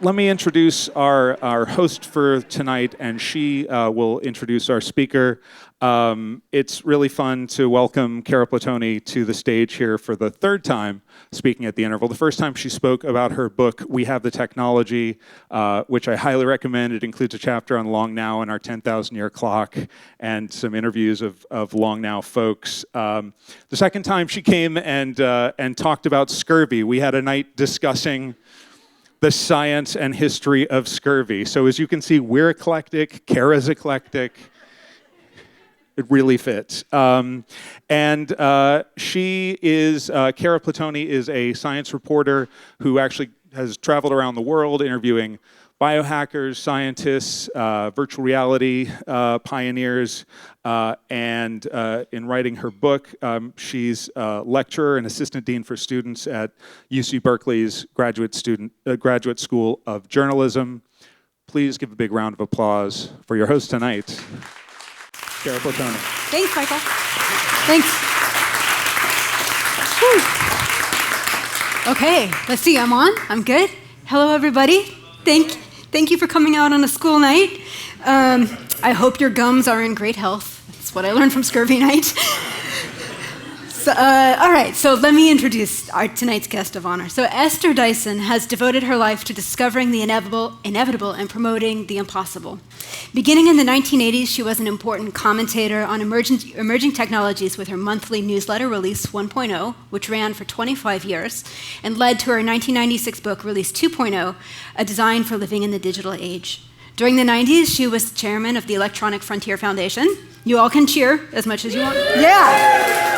let me introduce our host for tonight, and she will introduce our speaker. It's really fun to welcome Cara Platoni to the stage here for the third time speaking at the interval. The first time she spoke about her book, We Have the Technology, which I highly recommend. It includes a chapter on Long Now and our 10,000-year clock and some interviews of Long Now folks. The second time she came and talked about scurvy. We had a night discussing the science and history of scurvy. So as you can see, we're eclectic, Cara's eclectic. It really fits. Cara Platoni is a science reporter who actually has traveled around the world interviewing biohackers, scientists, virtual reality pioneers, and in writing her book, she's a lecturer and assistant dean for students at UC Berkeley's Graduate School of Journalism. Please give a big round of applause for your host tonight, Cara Platoni. Thanks, Michael. Thanks. Whew. Okay, let's see. I'm on. I'm good. Hello, everybody. Thank you for coming out on a school night. I hope your gums are in great health. That's what I learned from Scurvy Night. All right, so let me introduce tonight's guest of honor. So Esther Dyson has devoted her life to discovering the inevitable and promoting the impossible. Beginning in the 1980s, she was an important commentator on emerging technologies with her monthly newsletter, Release 1.0, which ran for 25 years, and led to her 1996 book, Release 2.0, A Design for Living in the Digital Age. During the 90s, she was chairman of the Electronic Frontier Foundation. You all can cheer as much as you want. Yeah!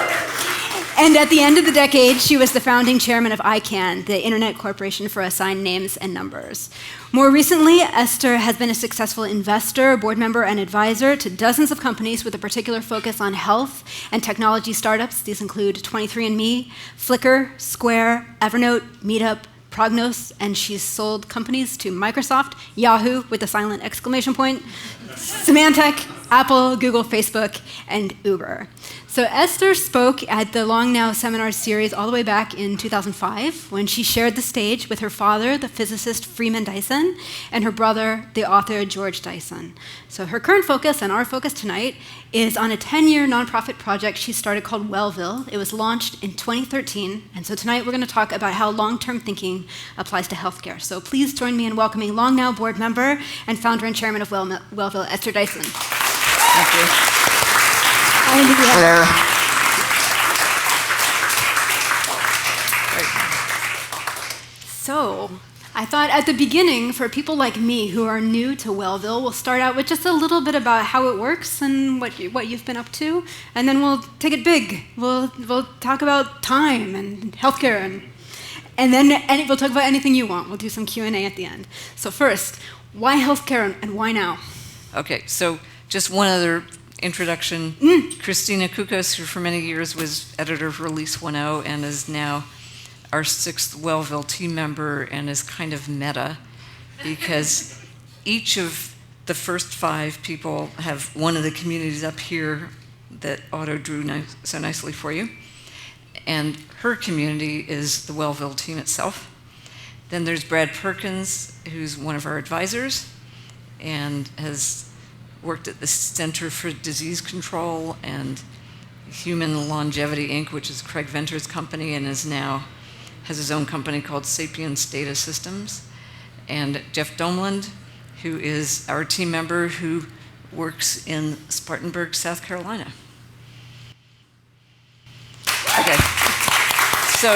And at the end of the decade, she was the founding chairman of ICANN, the Internet Corporation for Assigned Names and Numbers. More recently, Esther has been a successful investor, board member, and advisor to dozens of companies with a particular focus on health and technology startups. These include 23andMe, Flickr, Square, Evernote, Meetup, Prognos, and she's sold companies to Microsoft, Yahoo with a silent exclamation point, Symantec, Apple, Google, Facebook, and Uber. So Esther spoke at the Long Now seminar series all the way back in 2005 when she shared the stage with her father, the physicist Freeman Dyson, and her brother, the author George Dyson. So her current focus and our focus tonight is on a 10-year nonprofit project she started called Wellville. It was launched in 2013, and so tonight we're going to talk about how long-term thinking applies to healthcare. So please join me in welcoming Long Now board member and founder and chairman of Wellville, Esther Dyson. Thank you. Hello. So, I thought at the beginning, for people like me who are new to Wellville, we'll start out with just a little bit about how it works and what you've been up to, and then we'll take it big. We'll talk about time and healthcare, and then we'll talk about anything you want. We'll do some Q&A at the end. So first, why healthcare and why now? Okay, so just one other introduction. Christina Kukos, who for many years was editor of Release 1.0 and is now our 6th Wellville team member and is kind of meta because each of the first 5 people have one of the communities up here that Otto drew so nicely for you. And her community is the Wellville team itself. Then there's Brad Perkins, who's one of our advisors and has worked at the Center for Disease Control and Human Longevity, Inc., which is Craig Venter's company, and has his own company called Sapiens Data Systems. And Jeff Domland, who is our team member who works in Spartanburg, South Carolina. Okay. So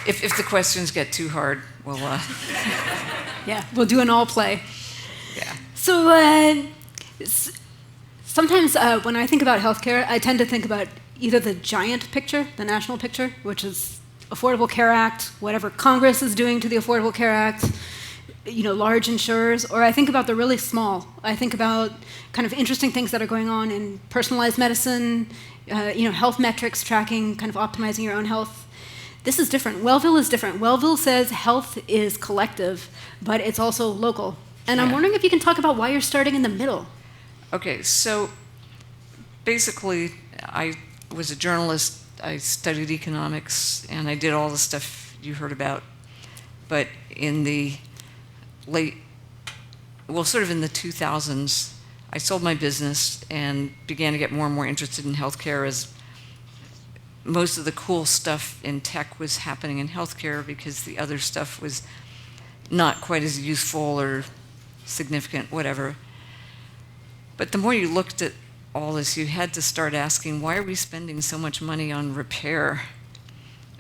if the questions get too hard, we'll... Yeah, we'll do an all play. Yeah. So sometimes when I think about healthcare, I tend to think about either the giant picture, the national picture, which is Affordable Care Act, whatever Congress is doing to the Affordable Care Act, large insurers, or I think about the really small. I think about kind of interesting things that are going on in personalized medicine, health metrics tracking, kind of optimizing your own health. This is different. Wellville is different. Wellville says health is collective, but it's also local. And I'm wondering if you can talk about why you're starting in the middle. Okay, so basically, I was a journalist. I studied economics, and I did all the stuff you heard about. But in the sort of in the 2000s, I sold my business and began to get more and more interested in healthcare, as most of the cool stuff in tech was happening in healthcare because the other stuff was not quite as useful or significant, whatever. But the more you looked at all this, you had to start asking, why are we spending so much money on repair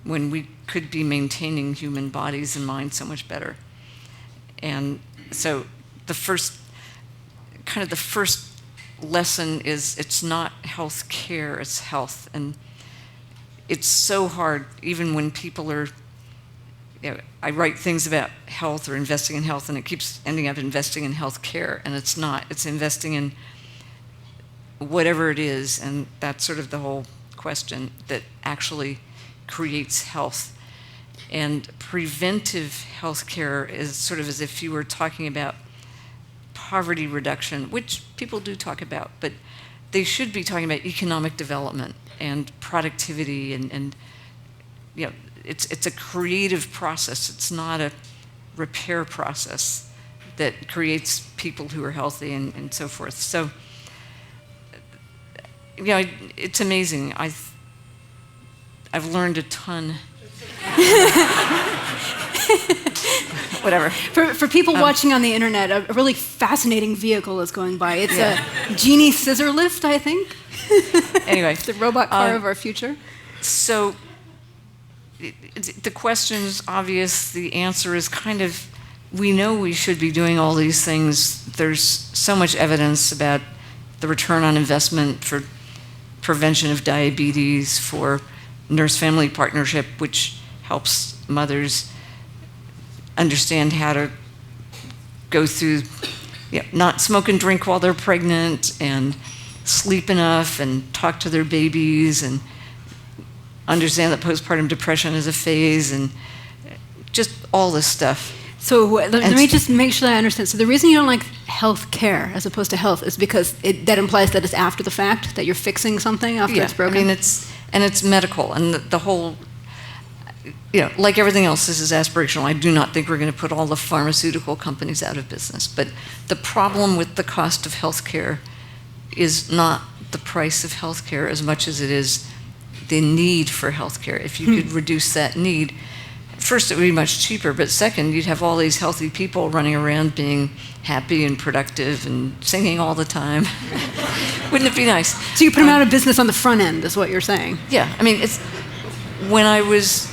when we could be maintaining human bodies and minds so much better? And so the first lesson is, it's not health care, it's health. And it's so hard, even when people are, I write things about health or investing in health, and it keeps ending up investing in health care, and it's not. It's investing in whatever it is, and that's sort of the whole question that actually creates health. And preventive health care is sort of as if you were talking about poverty reduction, which people do talk about, but they should be talking about economic development and productivity, and it's a creative process. It's not a repair process that creates people who are healthy and so forth. So, it's amazing. I've learned a ton. Whatever. For people watching on the internet, a really fascinating vehicle is going by. It's a genie scissor lift, I think. Anyway. The robot car of our future. So the question is obvious. The answer is kind of, we know we should be doing all these things. There's so much evidence about the return on investment for prevention of diabetes, for nurse-family partnership, which helps mothers understand how to go through, not smoke and drink while they're pregnant, and sleep enough, and talk to their babies, and understand that postpartum depression is a phase, and just all this stuff. So let me just make sure I understand. So the reason you don't like health care as opposed to health is because that implies that it's after the fact, that you're fixing something after it's broken? I mean, it's medical, and the whole, like everything else, this is aspirational. I do not think we're going to put all the pharmaceutical companies out of business. But the problem with the cost of healthcare is not the price of healthcare as much as it is the need for healthcare. If you could reduce that need, first, it would be much cheaper, but second, you'd have all these healthy people running around being happy and productive and singing all the time. Wouldn't it be nice? So you put them out of business on the front end, is what you're saying? Yeah, I mean, when I was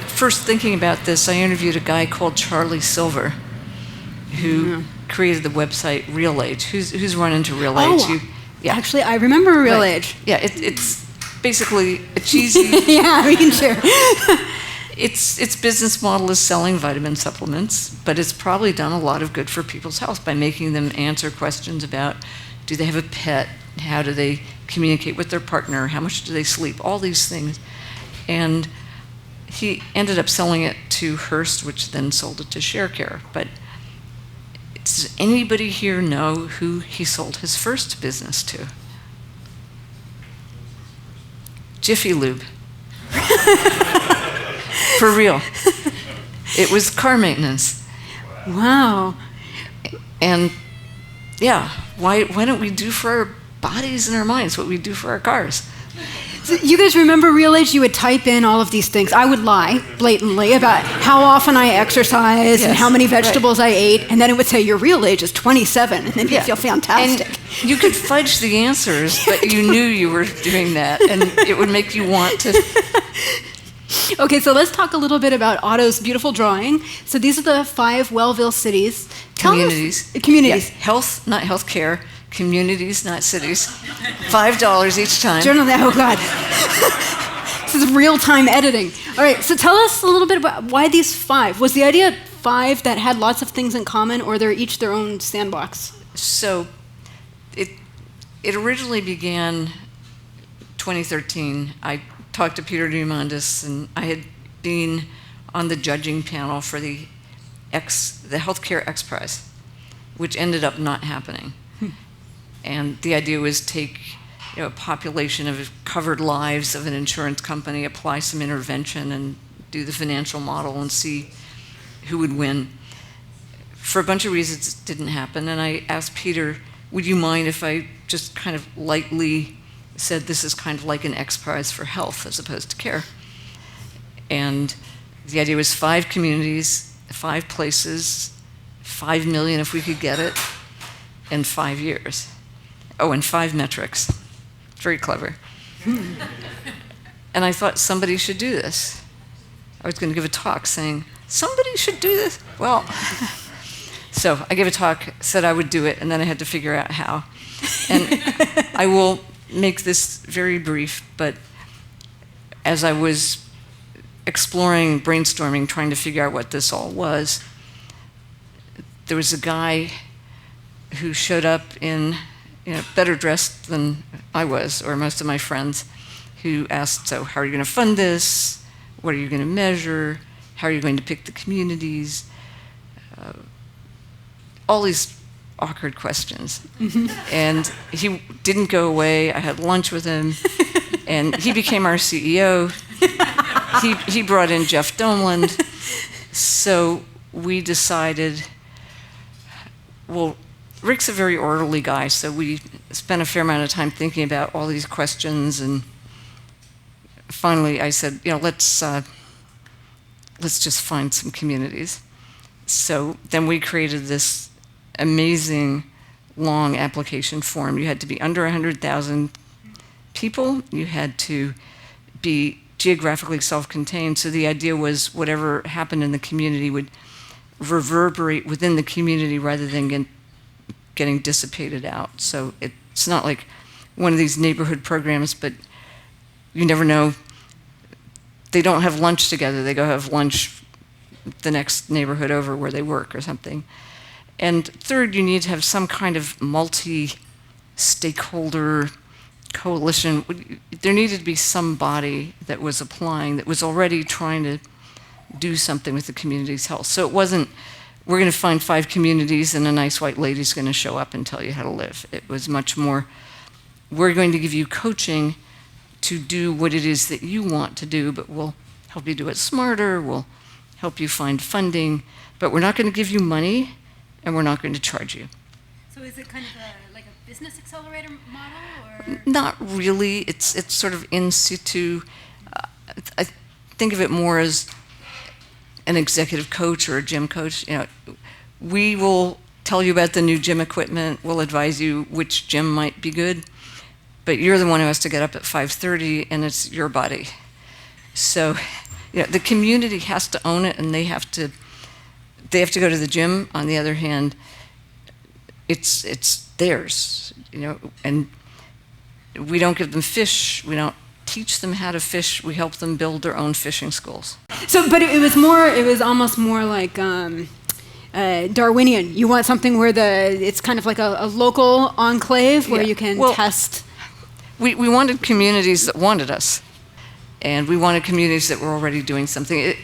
first thinking about this, I interviewed a guy called Charlie Silver, who created the website Real Age. Who's run into Real Age? Actually, I remember Real Age. Yeah, it's basically a cheesy... Yeah, we can share. Its business model is selling vitamin supplements, but it's probably done a lot of good for people's health by making them answer questions about, do they have a pet? How do they communicate with their partner? How much do they sleep? All these things. And he ended up selling it to Hearst, which then sold it to ShareCare. But does anybody here know who he sold his first business to? Jiffy Lube. For real. It was car maintenance. Wow. And why don't we do for our bodies and our minds what we do for our cars? So you guys remember Real Age? You would type in all of these things. I would lie blatantly about how often I exercise and how many vegetables I ate, and then it would say your real age is 27, and then you feel fantastic. And you could fudge the answers, but you knew you were doing that, and it would make you want to. Okay, so let's talk a little bit about Otto's beautiful drawing. So these are the 5 Wellville cities. Communities. Communities. Yeah. Health, not health care. Communities, not cities. $5 each time. Journal that. Oh, God. This is real-time editing. All right, so tell us a little bit about why these 5. Was the idea 5 that had lots of things in common, or they're each their own sandbox? So it originally began 2013. I talked to Peter Diamandis, and I had been on the judging panel for the Healthcare X Prize, which ended up not happening. And the idea was take a population of covered lives of an insurance company, apply some intervention, and do the financial model and see who would win. for a bunch of reasons, it didn't happen. And I asked Peter, would you mind if I just kind of lightly said this is kind of like an X Prize for health as opposed to care? And the idea was 5 communities, 5 places, 5 million if we could get it, in 5 years. Oh, and 5 metrics. Very clever. And I thought somebody should do this. I was going to give a talk saying, somebody should do this. Well, so I gave a talk, said I would do it, and then I had to figure out how. And I will make this very brief, but as I was exploring, brainstorming, trying to figure out what this all was, there was a guy who showed up in, better dressed than I was, or most of my friends, who asked, so how are you going to fund this? What are you going to measure? How are you going to pick the communities? All these awkward questions. And he didn't go away. I had lunch with him, and he became our CEO. He brought in Jeff Domland. So we decided, well, Rick's a very orderly guy, so we spent a fair amount of time thinking about all these questions, and finally I said, let's just find some communities. So then we created this amazing long application form. You had to be under 100,000 people. You had to be geographically self-contained. So the idea was whatever happened in the community would reverberate within the community rather than getting dissipated out. So it's not like one of these neighborhood programs, but you never know. They don't have lunch together. They go have lunch the next neighborhood over where they work or something. And third, you need to have some kind of multi-stakeholder coalition. There needed to be some body that was applying, that was already trying to do something with the community's health. So it wasn't, we're going to find 5 communities and a nice white lady's going to show up and tell you how to live. It was much more, we're going to give you coaching to do what it is that you want to do, but we'll help you do it smarter, we'll help you find funding, but we're not going to give you money, and we're not going to charge you. So is it kind of like a business accelerator model? Or? Not really. It's sort of in situ. I think of it more as an executive coach or a gym coach. We will tell you about the new gym equipment. We'll advise you which gym might be good, but you're the one who has to get up at 5:30, and it's your body. So, the community has to own it, and they have to go to the gym. On the other hand, it's theirs, and we don't give them fish. We don't teach them how to fish. We help them build their own fishing schools. So, but it was almost more like Darwinian. You want something where it's kind of like a local enclave where you can test. We wanted communities that wanted us, and we wanted communities that were already doing something.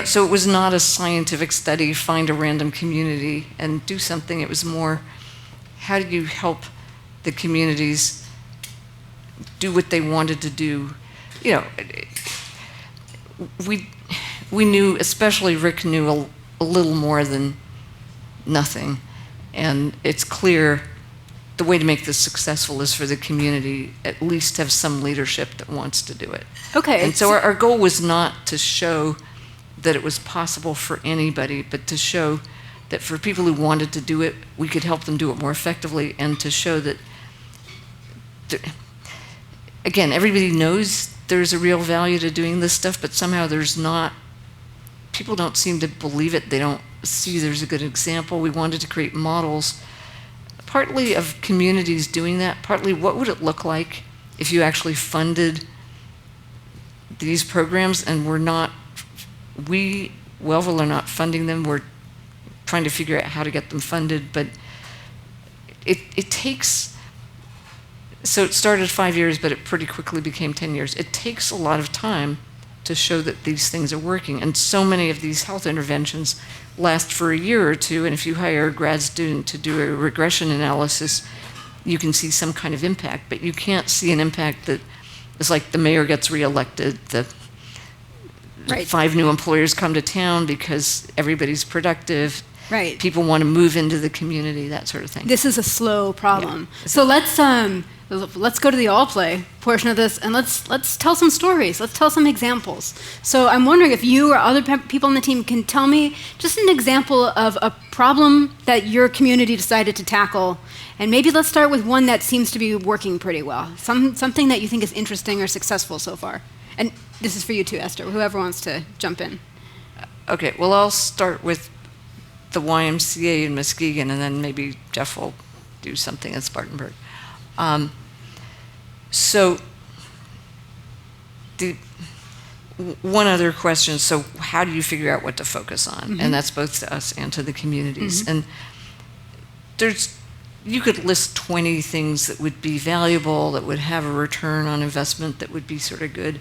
So it was not a scientific study, find a random community and do something. It was more, how do you help the communities do what they wanted to do? We knew, especially Rick knew a little more than nothing. And it's clear the way to make this successful is for the community at least have some leadership that wants to do it. Okay. And so our goal was not to show that it was possible for anybody, but to show that for people who wanted to do it, we could help them do it more effectively, and to show that, again, everybody knows there's a real value to doing this stuff, but somehow there's not, people don't seem to believe it. They don't see there's a good example. We wanted to create models, partly of communities doing that, partly what would it look like if you actually funded these programs, and we, Wellville, are not funding them. We're trying to figure out how to get them funded, but it takes, so it started 5 years, but it pretty quickly became 10 years. It takes a lot of time to show that these things are working, and so many of these health interventions last for a year or two, and if you hire a grad student to do a regression analysis, you can see some kind of impact, but you can't see an impact that is like the mayor gets reelected, the Right. 5 new employers come to town because everybody's productive. Right. People want to move into the community, that sort of thing. This is a slow problem. Yeah. So let's go to the all play portion of this, and let's tell some stories. Let's tell some examples. So I'm wondering if you or other people on the team can tell me just an example of a problem that your community decided to tackle. And maybe let's start with one that seems to be working pretty well. Something that you think is interesting or successful so far. And this is for you too, Esther, whoever wants to jump in. Okay, well, I'll start with the YMCA in Muskegon, and then maybe Jeff will do something in Spartanburg. So, one other question, so how do you figure out what to focus on? Mm-hmm. And that's both to us and to the communities. Mm-hmm. And you could list 20 things that would be valuable, that would have a return on investment, that would be sort of good.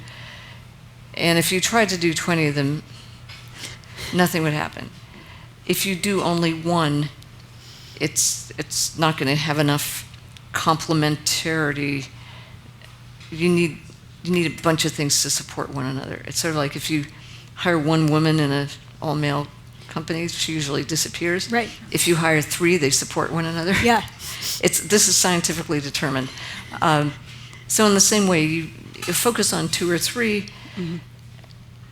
And if you tried to do 20 of them, nothing would happen. If you do only one, it's not going to have enough complementarity. You need a bunch of things to support one another. It's sort of like if you hire one woman in an all-male company, she usually disappears. Right. If you hire 3, they support one another. Yeah. This is scientifically determined. So in the same way, you focus on 2 or 3, mm-hmm.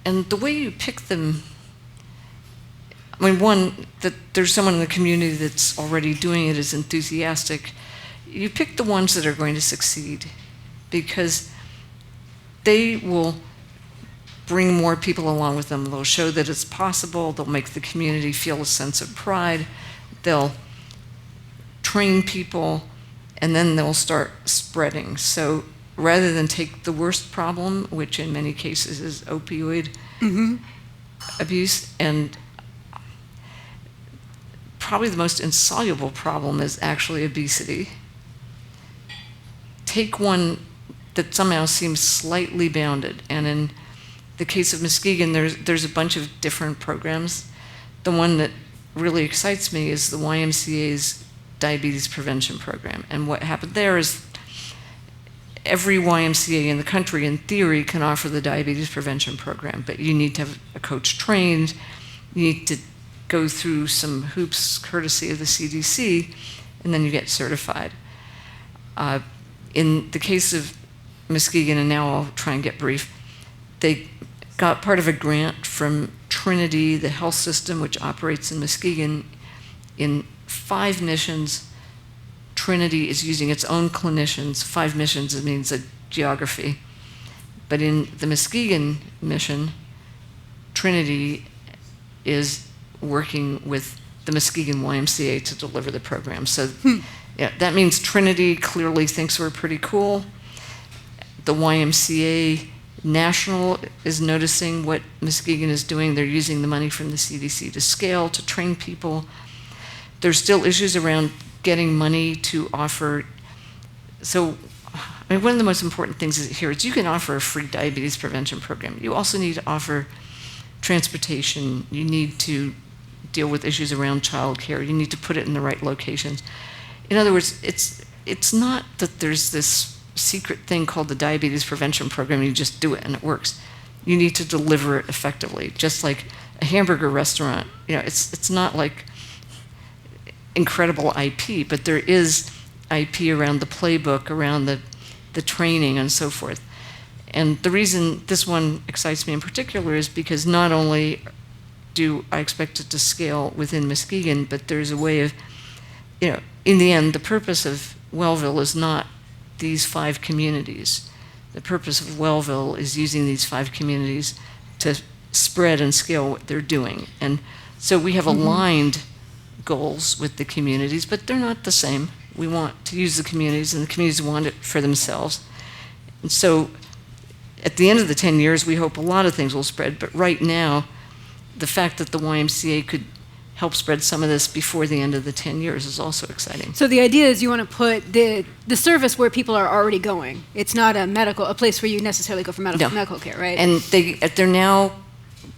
and the way you pick them. I mean, one, that there's someone in the community that's already doing it, is enthusiastic. You pick the ones that are going to succeed, because they will bring more people along with them. They'll show that it's possible. They'll make the community feel a sense of pride. They'll train people, and then they'll start spreading. So rather than take the worst problem, which in many cases is opioid mm-hmm. abuse, and probably the most insoluble problem is actually obesity. Take one that somehow seems slightly bounded, and in the case of Muskegon, there's a bunch of different programs. The one that really excites me is the YMCA's diabetes prevention program. And what happened there is every YMCA in the country, in theory, can offer the diabetes prevention program, but you need to have a coach trained, you need to go through some hoops courtesy of the CDC, and then you get certified. In the case of Muskegon, and now I'll try and get brief, they got part of a grant from Trinity, the health system, which operates in Muskegon. In 5 missions, Trinity is using its own clinicians. 5 missions, it means a geography. But in the Muskegon mission, Trinity is working with the Muskegon YMCA to deliver the program. So yeah, that means Trinity clearly thinks we're pretty cool. The YMCA National is noticing what Muskegon is doing. They're using the money from the CDC to scale, to train people. There's still issues around getting money to offer. So, I mean, one of the most important things here is you can offer a free diabetes prevention program. You also need to offer transportation. You need to deal with issues around childcare. You need to put it in the right locations. In other words, it's not that there's this secret thing called the diabetes prevention program, you just do it and it works. You need to deliver it effectively, just like a hamburger restaurant. You know, it's not like incredible IP, but there is IP around the playbook, around the training and so forth. And the reason this one excites me in particular is because not only do I expect it to scale within Muskegon, but there's a way of, you know, in the end, the purpose of Wellville is not these 5 communities. The purpose of Wellville is using these 5 communities to spread and scale what they're doing. And so we have aligned goals with the communities, but they're not the same. We want to use the communities, and the communities want it for themselves. And so at the end of the 10 years, we hope a lot of things will spread, but right now, the fact that the YMCA could help spread some of this before the end of the 10 years is also exciting. So the idea is you want to put the service where people are already going. It's not a place where you necessarily go for medical care, right? And they're now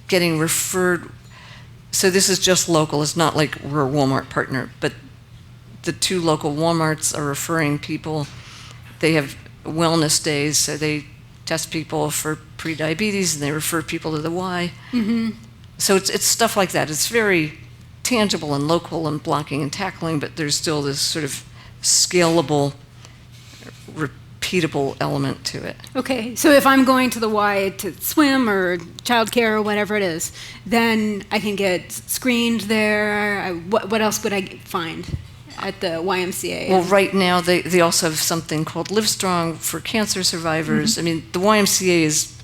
getting referred. So this is just local. It's not like we're a Walmart partner, but the 2 local Walmarts are referring people. They have wellness days, so they test people for pre-diabetes and they refer people to the Y. Mm-hmm. So it's stuff like that. It's very tangible and local and blocking and tackling, but there's still this sort of scalable, repeatable element to it. Okay, so if I'm going to the Y to swim or childcare or whatever it is, then I can get screened there. What else would I find at the YMCA? Well, right now they also have something called Livestrong for cancer survivors. I mean, the YMCA is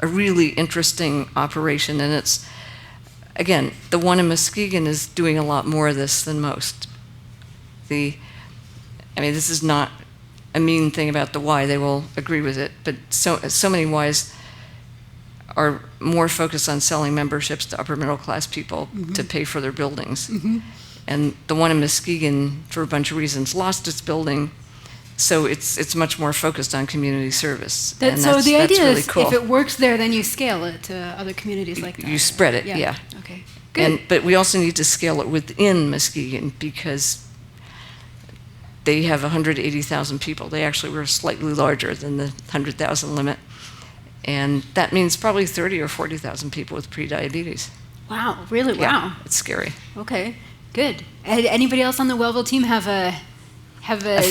a really interesting operation, and it's, again, the one in Muskegon is doing a lot more of this than most. This is not a mean thing about the Y, they will agree with it, but so many Ys are more focused on selling memberships to upper middle class people to pay for their buildings. And the one in Muskegon, for a bunch of reasons, lost its building, so it's much more focused on community service. So the idea really is, cool. if it works there, then you scale it to other communities like that. You spread it, yeah. Okay, good. But we also need to scale it within Muskegon, because they have 180,000 people. They actually were slightly larger than the 100,000 limit. And that means probably 30 or 40,000 people with prediabetes. Wow, really? Yeah, Wow. it's scary. Okay, good. Anybody else on the Wellville team have a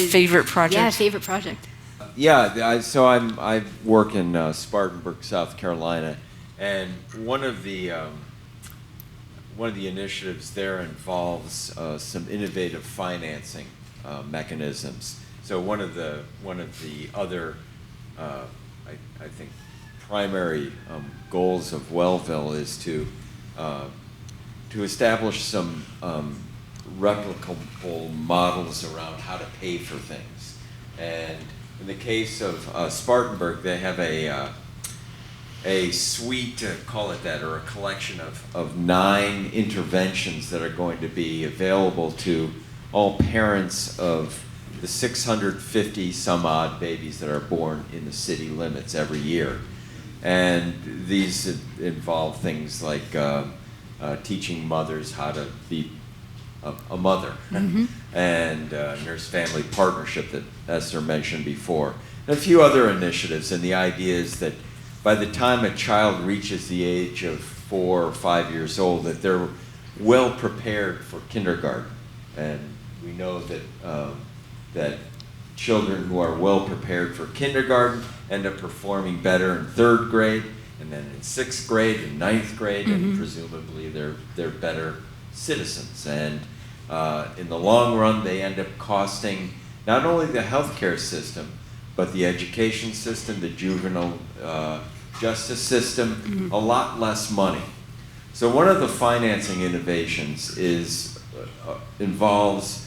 favorite project? Yeah, favorite project. Yeah, I work in Spartanburg, South Carolina, and one of the initiatives there involves some innovative financing mechanisms. So one of the other I think primary goals of Wellville is to establish some replicable models around how to pay for things. And in the case of Spartanburg, they have a suite, call it that, or a collection of 9 interventions that are going to be available to all parents of the 650 some odd babies that are born in the city limits every year. And these involve things like teaching mothers how to be a mother, and nurse-family partnership that Esther mentioned before, and a few other initiatives. And the idea is that by the time a child reaches the age of 4 or 5 years old, that they're well prepared for kindergarten. And we know that children who are well prepared for kindergarten end up performing better in 3rd grade, and then in 6th grade and 9th grade, and presumably they're better citizens. And in the long run, they end up costing not only the healthcare system, but the education system, the juvenile justice system, a lot less money. So one of the financing innovations involves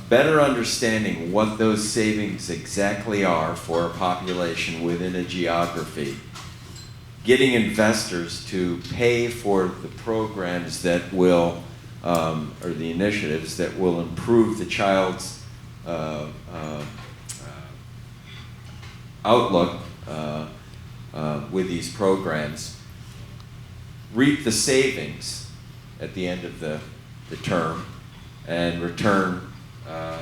better understanding what those savings exactly are for a population within a geography, getting investors to pay for the programs that will, or the initiatives that will improve the child's outlook with these programs, reap the savings at the end of the term, and return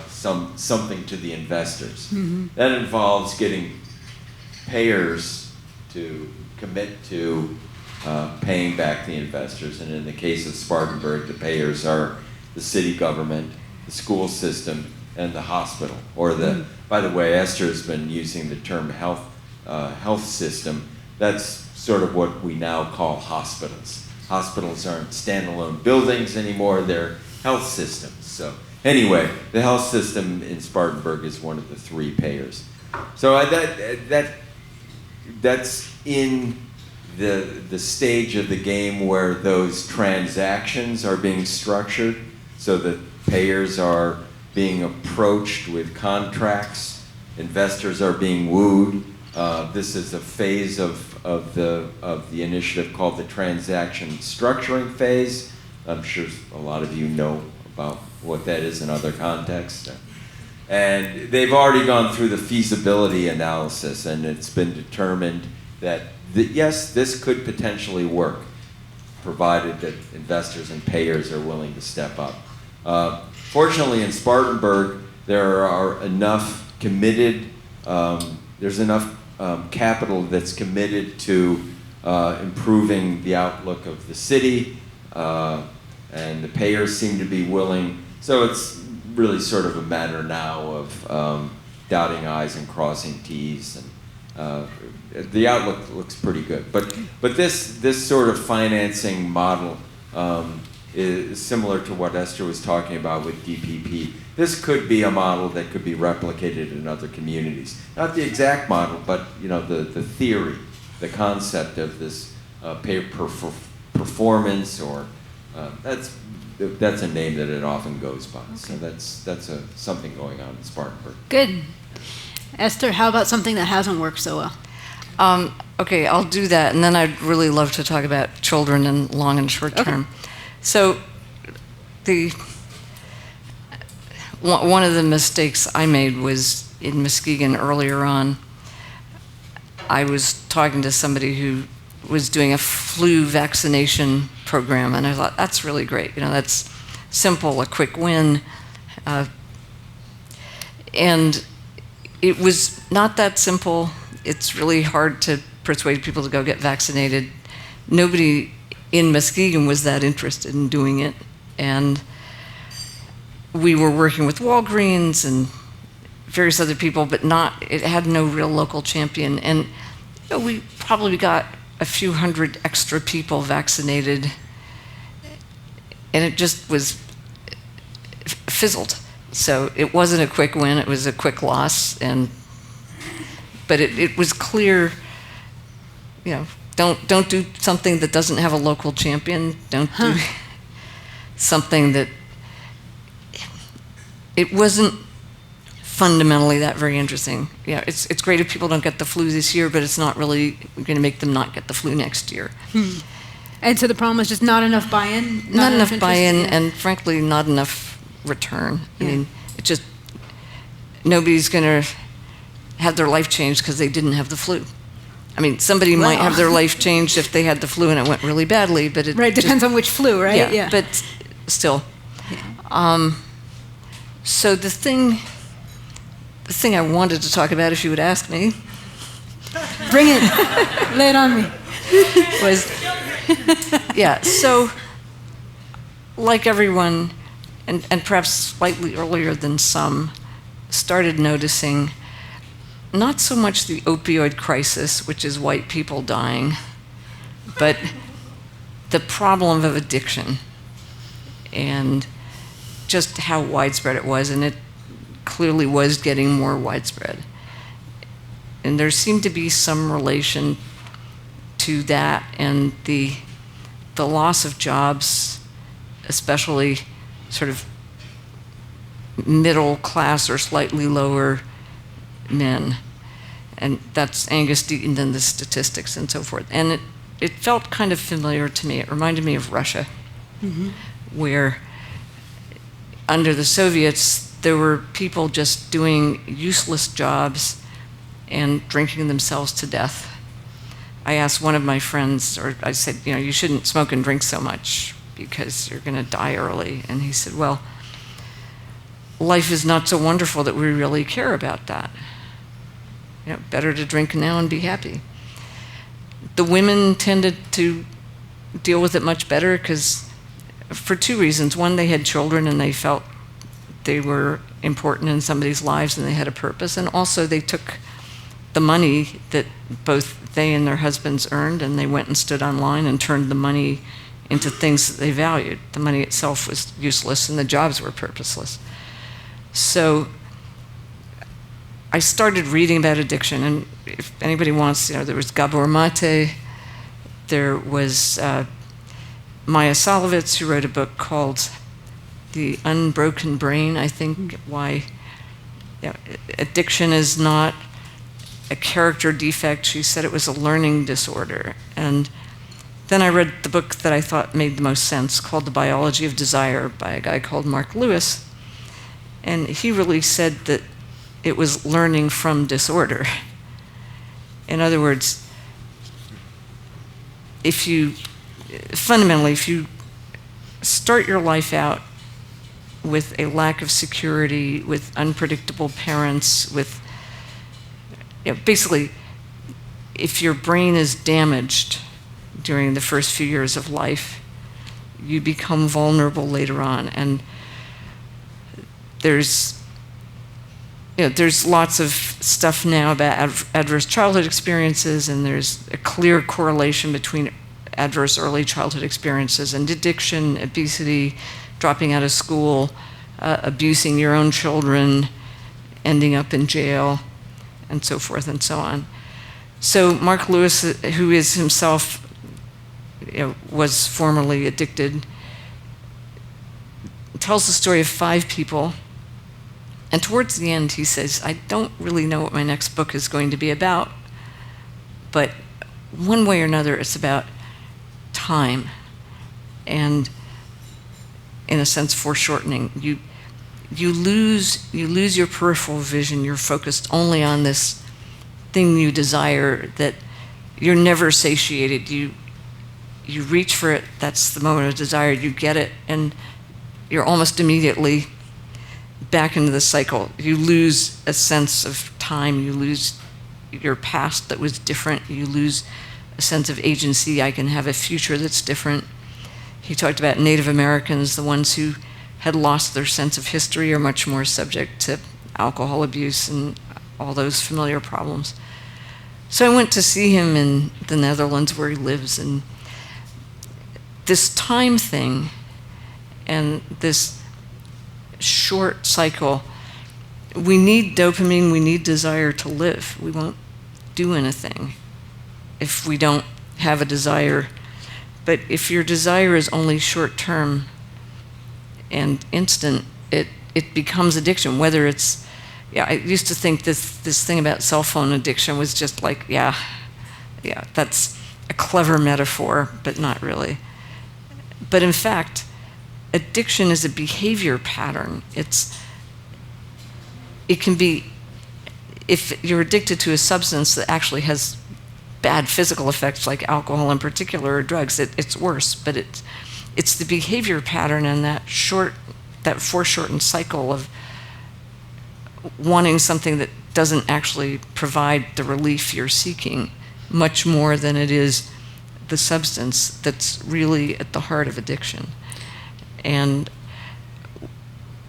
something to the investors. That involves getting payers to commit to paying back the investors. And in the case of Spartanburg, the payers are the city government, the school system, and the hospital. Or by the way, Esther has been using the term health system. That's sort of what we now call hospitals. Hospitals aren't standalone buildings anymore, they're health systems. So anyway, the health system in Spartanburg is one of the 3 payers. So that's in the stage of the game where those transactions are being structured, so that payers are being approached with contracts, investors are being wooed. This is a phase of the initiative called the transaction structuring phase. I'm sure a lot of you know about what that is in other contexts. And they've already gone through the feasibility analysis, and it's been determined that yes, this could potentially work, provided that investors and payers are willing to step up. Fortunately, in Spartanburg, there are enough committed, there's enough capital that's committed to improving the outlook of the city, and the payers seem to be willing. So it's really sort of a matter now of dotting I's and crossing T's, and the outlook looks pretty good. But this sort of financing model is similar to what Esther was talking about with DPP. This could be a model that could be replicated in other communities. Not the exact model, but the theory, the concept of this pay per performance, or that's a name that it often goes by. Okay. So that's something going on in Spartanburg. Good. Esther, how about something that hasn't worked so well? Okay, I'll do that, and then I'd really love to talk about children in long and short term. Okay. So one of the mistakes I made was in Muskegon earlier on. I was talking to somebody who was doing a flu vaccination program, and I thought, that's really great. That's simple, a quick win. And it was not that simple. It's really hard to persuade people to go get vaccinated. Nobody in Muskegon was that interested in doing it. And we were working with Walgreens and various other people, but it had no real local champion. And we probably got a few hundred extra people vaccinated, and it just was fizzled. So it wasn't a quick win, it was a quick loss. But it was clear, don't do something that doesn't have a local champion. Don't do something that it wasn't fundamentally that very interesting. It's great if people don't get the flu this year, but it's not really going to make them not get the flu next year. And so the problem was just not enough buy-in? Not enough buy-in, and frankly, not enough return. I mean, it just, nobody's going to have their life changed because they didn't have the flu. I mean, somebody might have their life changed if they had the flu and it went really badly, but it depends on which flu, right? Yeah. But still. Yeah. So the thing I wanted to talk about, if you would ask me, bring it, lay it on me, was so like everyone, and perhaps slightly earlier than some, started noticing not so much the opioid crisis, which is white people dying, but the problem of addiction and just how widespread it was, and it clearly was getting more widespread. And there seemed to be some relation to that and the loss of jobs, especially sort of middle class or slightly lower men. And that's Angus Deaton and the statistics and so forth. And it felt kind of familiar to me. It reminded me of Russia, where under the Soviets, there were people just doing useless jobs and drinking themselves to death. I asked one of my friends, or I said, you shouldn't smoke and drink so much because you're going to die early. And he said, well, life is not so wonderful that we really care about that. Better to drink now and be happy. The women tended to deal with it much better for two reasons. One, they had children and they felt they were important in somebody's lives and they had a purpose. And also they took the money that both they and their husbands earned and they went and stood online and turned the money into things that they valued. The money itself was useless and the jobs were purposeless. So I started reading about addiction, and if anybody wants, there was Gabor Mate, there was Maya Solovitz, who wrote a book called The Unbroken Brain, I think, why addiction is not a character defect. She said it was a learning disorder. And then I read the book that I thought made the most sense, called The Biology of Desire, by a guy called Mark Lewis. And he really said that it was learning from disorder. In other words, if you start your life out with a lack of security, with unpredictable parents, with basically, if your brain is damaged during the first few years of life, you become vulnerable later on. And there's lots of stuff now about adverse childhood experiences, and there's a clear correlation between adverse early childhood experiences and addiction, obesity, dropping out of school, abusing your own children, ending up in jail, and so forth and so on. So Mark Lewis, who is himself, was formerly addicted, tells the story of 5 people. And towards the end, he says, I don't really know what my next book is going to be about, but one way or another, it's about time and, in a sense, foreshortening. You lose your peripheral vision. You're focused only on this thing you desire, that you're never satiated. You reach for it. That's the moment of desire. You get it, and you're almost immediately back into the cycle. You lose a sense of time. You lose your past that was different. You lose a sense of agency. I can have a future that's different. He talked about Native Americans, the ones who had lost their sense of history, are much more subject to alcohol abuse and all those familiar problems. So I went to see him in the Netherlands, where he lives, and this time thing and this short cycle, we need dopamine, we need desire to live. We won't do anything if we don't have a desire. But if your desire is only short-term and instant, it becomes addiction. Whether it's, I used to think this thing about cell phone addiction was just like, yeah, that's a clever metaphor, but not really. But in fact, addiction is a behavior pattern. It can be, if you're addicted to a substance that actually has bad physical effects, like alcohol in particular, or drugs, it's worse. But it's the behavior pattern and that foreshortened cycle of wanting something that doesn't actually provide the relief you're seeking, much more than it is the substance that's really at the heart of addiction. And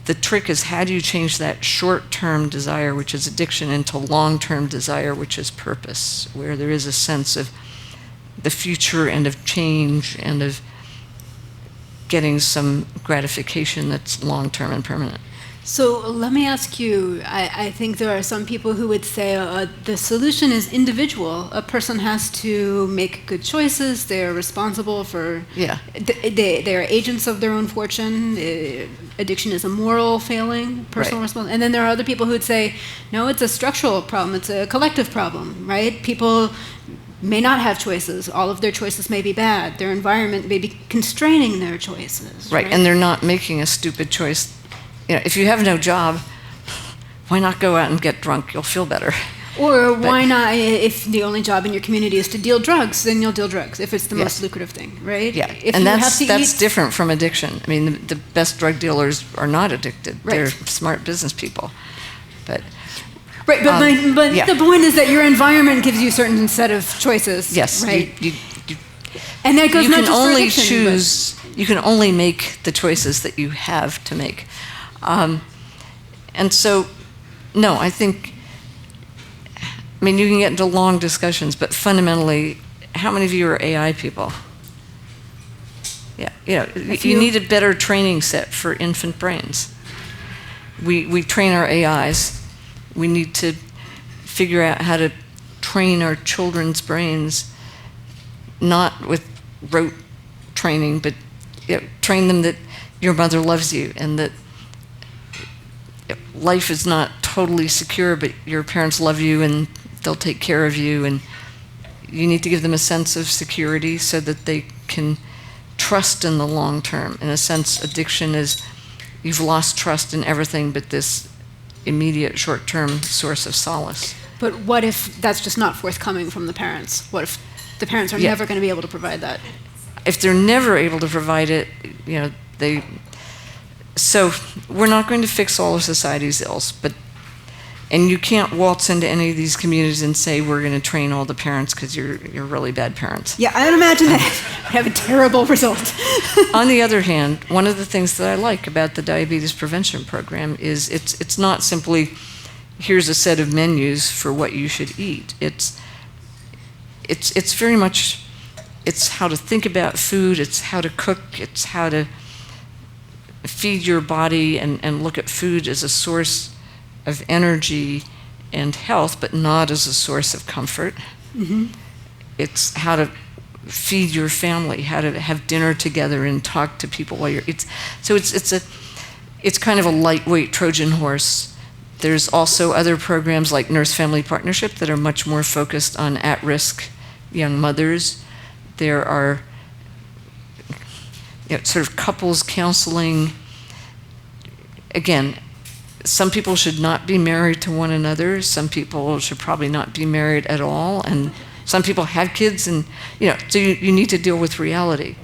the trick is, how do you change that short-term desire, which is addiction, into long-term desire, which is purpose, where there is a sense of the future and of change and of getting some gratification that's long-term and permanent. So let me ask you, I think there are some people who would say the solution is individual. A person has to make good choices. They're responsible for, they are agents of their own fortune. Addiction is a moral failing, personal responsibility. And then there are other people who would say, no, it's a structural problem. It's a collective problem, right? People may not have choices. All of their choices may be bad. Their environment may be constraining their choices. Right, and they're not making a stupid choice. If you have no job, why not go out and get drunk? You'll feel better. Or why not, if the only job in your community is to deal drugs, then you'll deal drugs, if it's the most lucrative thing, right? Yeah, if and that's different from addiction. I mean, the best drug dealers are not addicted. Right. They're smart business people. But the point is that your environment gives you a certain set of choices. Yes, right. And that goes not just for addiction, you can only make the choices that you have to make. And so, no, I think, you can get into long discussions, but fundamentally, how many of you are AI people? You need a better training set for infant brains. We train our AIs. We need to figure out how to train our children's brains, not with rote training, but train them that your mother loves you and that life is not totally secure, but your parents love you and they'll take care of you, and you need to give them a sense of security so that they can trust in the long term. In a sense, addiction is you've lost trust in everything but this immediate short-term source of solace. But what if that's just not forthcoming from the parents? What if the parents are never going to be able to provide that? If they're never able to provide it, So we're not going to fix all of society's ills, but And you can't waltz into any of these communities and say, we're going to train all the parents because you're really bad parents. Yeah, I would imagine that would have a terrible result. On the other hand, one of the things that I like about the diabetes prevention program is it's not simply, here's a set of menus for what you should eat. It's very much, it's how to think about food, it's how to cook, it's how to feed your body and look at food as a source of energy and health, but not as a source of comfort. Mm-hmm. It's how to feed your family, how to have dinner together and talk to people while it's kind of a lightweight Trojan horse. There's also other programs like Nurse Family Partnership that are much more focused on at-risk young mothers. There are sort of couples counseling. Again, some people should not be married to one another. Some people should probably not be married at all. And some people have kids, and so you need to deal with reality.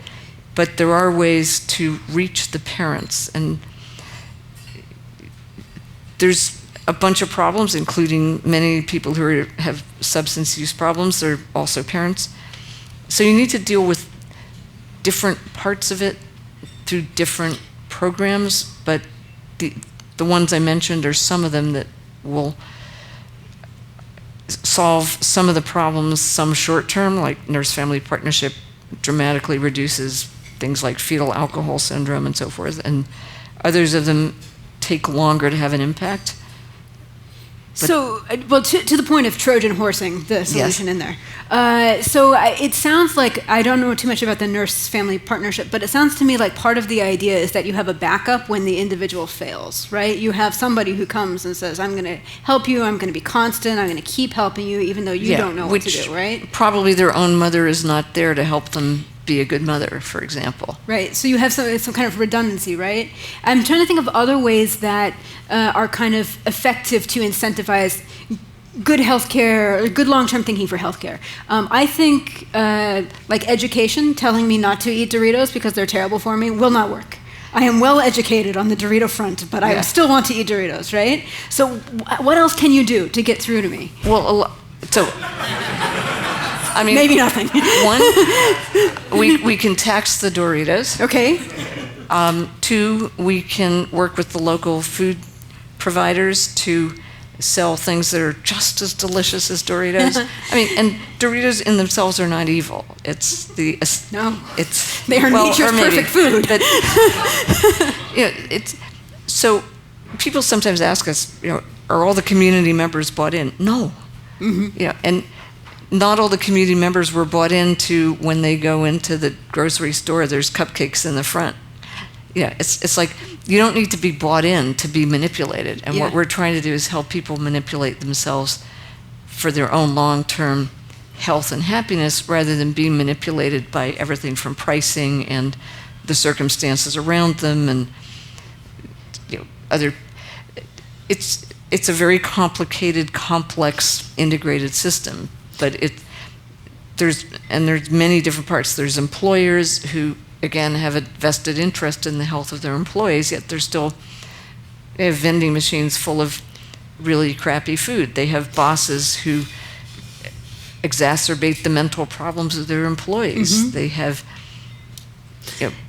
But there are ways to reach the parents, and there's a bunch of problems, including many people who have substance use problems. They're also parents. So you need to deal with different parts of it through different programs, but the ones I mentioned are some of them that will solve some of the problems, some short term, like Nurse Family Partnership dramatically reduces things like fetal alcohol syndrome and so forth, and others of them take longer to have an impact. So, well, to the point of Trojan horsing the solution in there. It sounds like, I don't know too much about the Nurse Family Partnership, but it sounds to me like part of the idea is that you have a backup when the individual fails, right? You have somebody who comes and says, I'm going to help you, I'm going to be constant, I'm going to keep helping you, even though you don't know what to do, right? Probably their own mother is not there to help them be a good mother, for example. Right, so you have some kind of redundancy, right? I'm trying to think of other ways that are kind of effective to incentivize good healthcare, or good long-term thinking for healthcare. I think like education, telling me not to eat Doritos because they're terrible for me, will not work. I am well educated on the Dorito front, but I still want to eat Doritos, right? So what else can you do to get through to me? Well, I mean, maybe nothing. One, we can tax the Doritos. Okay. 2, we can work with the local food providers to sell things that are just as delicious as Doritos. I mean, and Doritos in themselves are not evil. It's the they are nature's perfect food. But so people sometimes ask us, are all the community members bought in? No. Mm-hmm. And not all the community members were bought into when they go into the grocery store. There's cupcakes in the front. It's like you don't need to be bought in to be manipulated. And what we're trying to do is help people manipulate themselves for their own long-term health and happiness rather than being manipulated by everything from pricing and the circumstances around them and other. It's a very complicated, complex, integrated system. But there's many different parts. There's employers who, again, have a vested interest in the health of their employees, yet they have vending machines full of really crappy food. They have bosses who exacerbate the mental problems of their employees. Mm-hmm. They have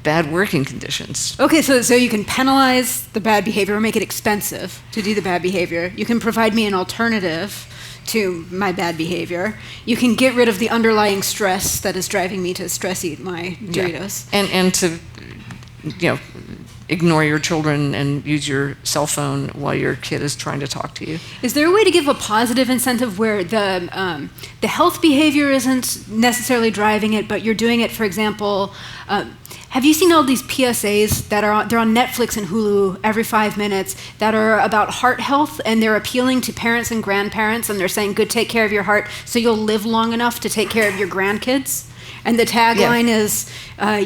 bad working conditions. Okay, so you can penalize the bad behavior or make it expensive to do the bad behavior. You can provide me an alternative to my bad behavior. You can get rid of the underlying stress that is driving me to stress eat my Doritos. And to ignore your children and use your cell phone while your kid is trying to talk to you. Is there a way to give a positive incentive where the health behavior isn't necessarily driving it, but you're doing it, for example, have you seen all these PSAs that they're on Netflix and Hulu every 5 minutes that are about heart health, and they're appealing to parents and grandparents, and they're saying, good, take care of your heart so you'll live long enough to take care of your grandkids? And the tagline is,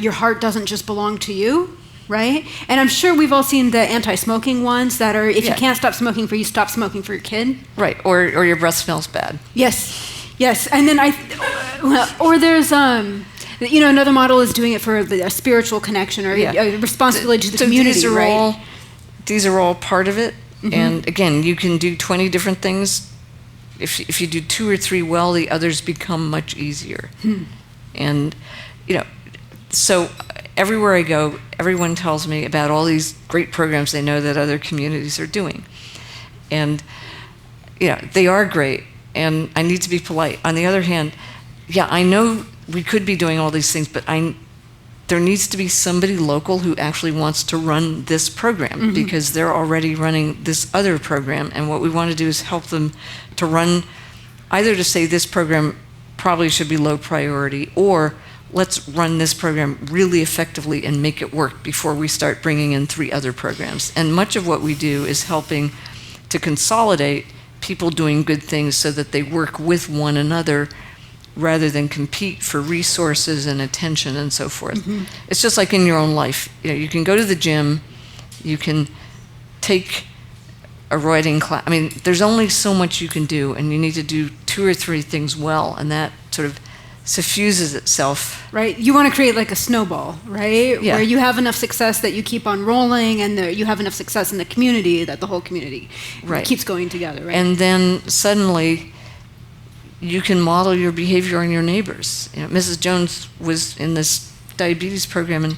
your heart doesn't just belong to you, right? And I'm sure we've all seen the anti-smoking ones that are, if you can't stop smoking for you, stop smoking for your kid. Right, or your breath smells bad. Yes. And then or there's, another model is doing it for a spiritual connection or a responsibility to the community, right? These are all part of it. And again, you can do 20 different things. If you do 2 or 3 well, the others become much easier. And, so everywhere I go, everyone tells me about all these great programs they know that other communities are doing. And, they are great, and I need to be polite. On the other hand, I know we could be doing all these things, but there needs to be somebody local who actually wants to run this program, because they're already running this other program, and what we want to do is help them to run, either to say this program probably should be low priority, or let's run this program really effectively and make it work before we start bringing in 3 other programs. And much of what we do is helping to consolidate people doing good things so that they work with one another rather than compete for resources and attention and so forth. It's just like in your own life. You can go to the gym, you can take a writing class. I mean, there's only so much you can do, and you need to do 2 or 3 things well, and that sort of suffuses itself. Right. You want to create like a snowball, right? Yeah. Where you have enough success that you keep on rolling, and you have enough success in the community that the whole community keeps going together, right? And then suddenly you can model your behavior on your neighbors. Mrs. Jones was in this diabetes program, and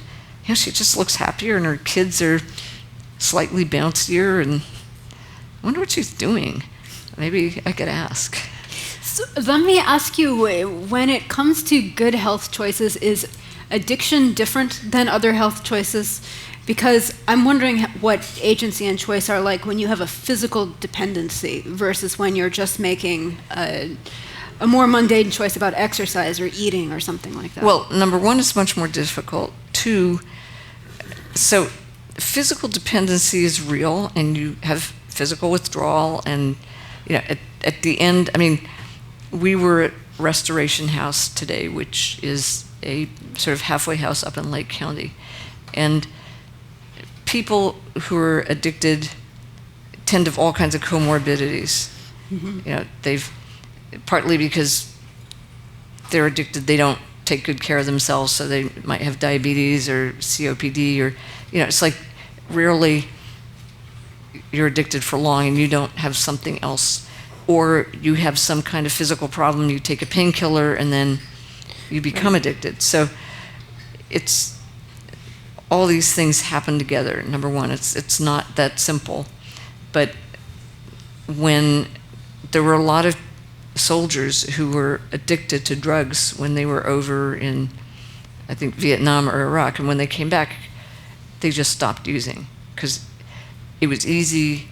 she just looks happier, and her kids are slightly bouncier, and I wonder what she's doing. Maybe I could ask. So let me ask you, when it comes to good health choices, is addiction different than other health choices? Because I'm wondering what agency and choice are like when you have a physical dependency versus when you're just making a more mundane choice about exercise or eating or something like that. Well, number 1, it's much more difficult. 2, so physical dependency is real, and you have physical withdrawal, and at the end, I mean, we were at Restoration House today, which is a sort of halfway house up in Lake County, and people who are addicted tend to have all kinds of comorbidities. They've partly because they're addicted, they don't take good care of themselves, so they might have diabetes or COPD, or it's like rarely you're addicted for long and you don't have something else, or you have some kind of physical problem, you take a painkiller and then you become addicted. So it's all these things happen together. Number 1, it's not that simple. But when there were a lot of soldiers who were addicted to drugs when they were over in, I think, Vietnam or Iraq, and when they came back, they just stopped using because it was easy,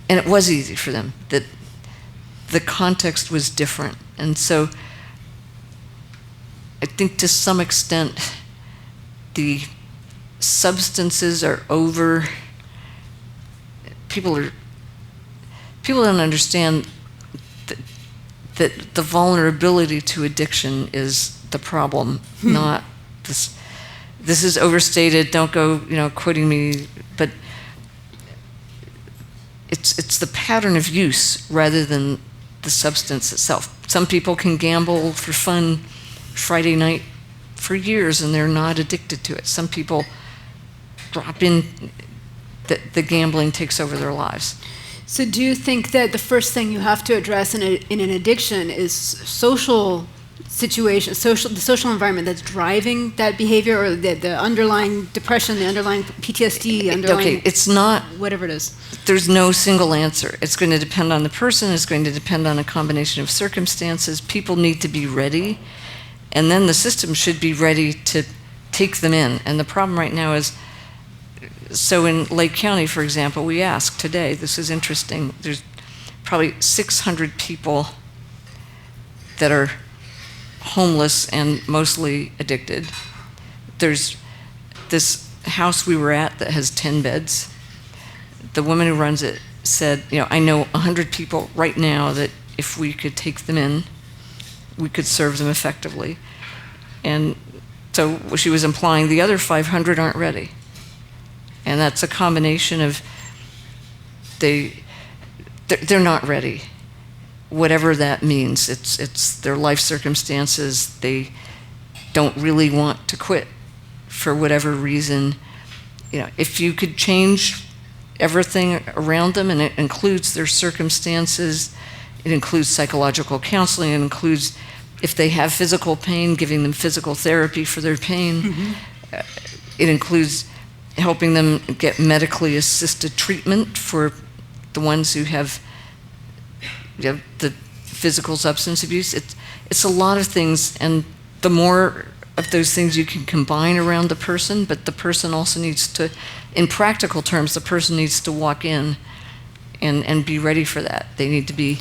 and it was easy for them, that the context was different. And so I think to some extent the substances are over, people don't understand that the vulnerability to addiction is the problem, not this. This is overstated. Don't go, quoting me, but it's the pattern of use rather than the substance itself. Some people can gamble for fun Friday night for years and they're not addicted to it. Some people drop in, the gambling takes over their lives. So do you think that the first thing you have to address in an addiction is social situation, the social environment that's driving that behavior, or the underlying depression, the underlying PTSD, Okay, it's not, whatever it is? there's no single answer. It's going to depend on the person. It's going to depend on a combination of circumstances. People need to be ready, and then the system should be ready to take them in. And the problem right now is, so in Lake County, for example, we asked today, this is interesting, there's probably 600 people that are homeless and mostly addicted. There's this house we were at that has 10 beds. The woman who runs it said, I know 100 people right now that if we could take them in, we could serve them effectively. And so she was implying the other 500 aren't ready. And that's a combination of they're not ready, whatever that means. It's their life circumstances. They don't really want to quit for whatever reason. If you could change everything around them, and it includes their circumstances. It includes psychological counseling. It includes, if they have physical pain, giving them physical therapy for their pain. It includes helping them get medically assisted treatment for the ones who have the physical substance abuse. It's a lot of things, and the more of those things you can combine around the person, but the person also needs to, in practical terms, the person needs to walk in and be ready for that. They need to be,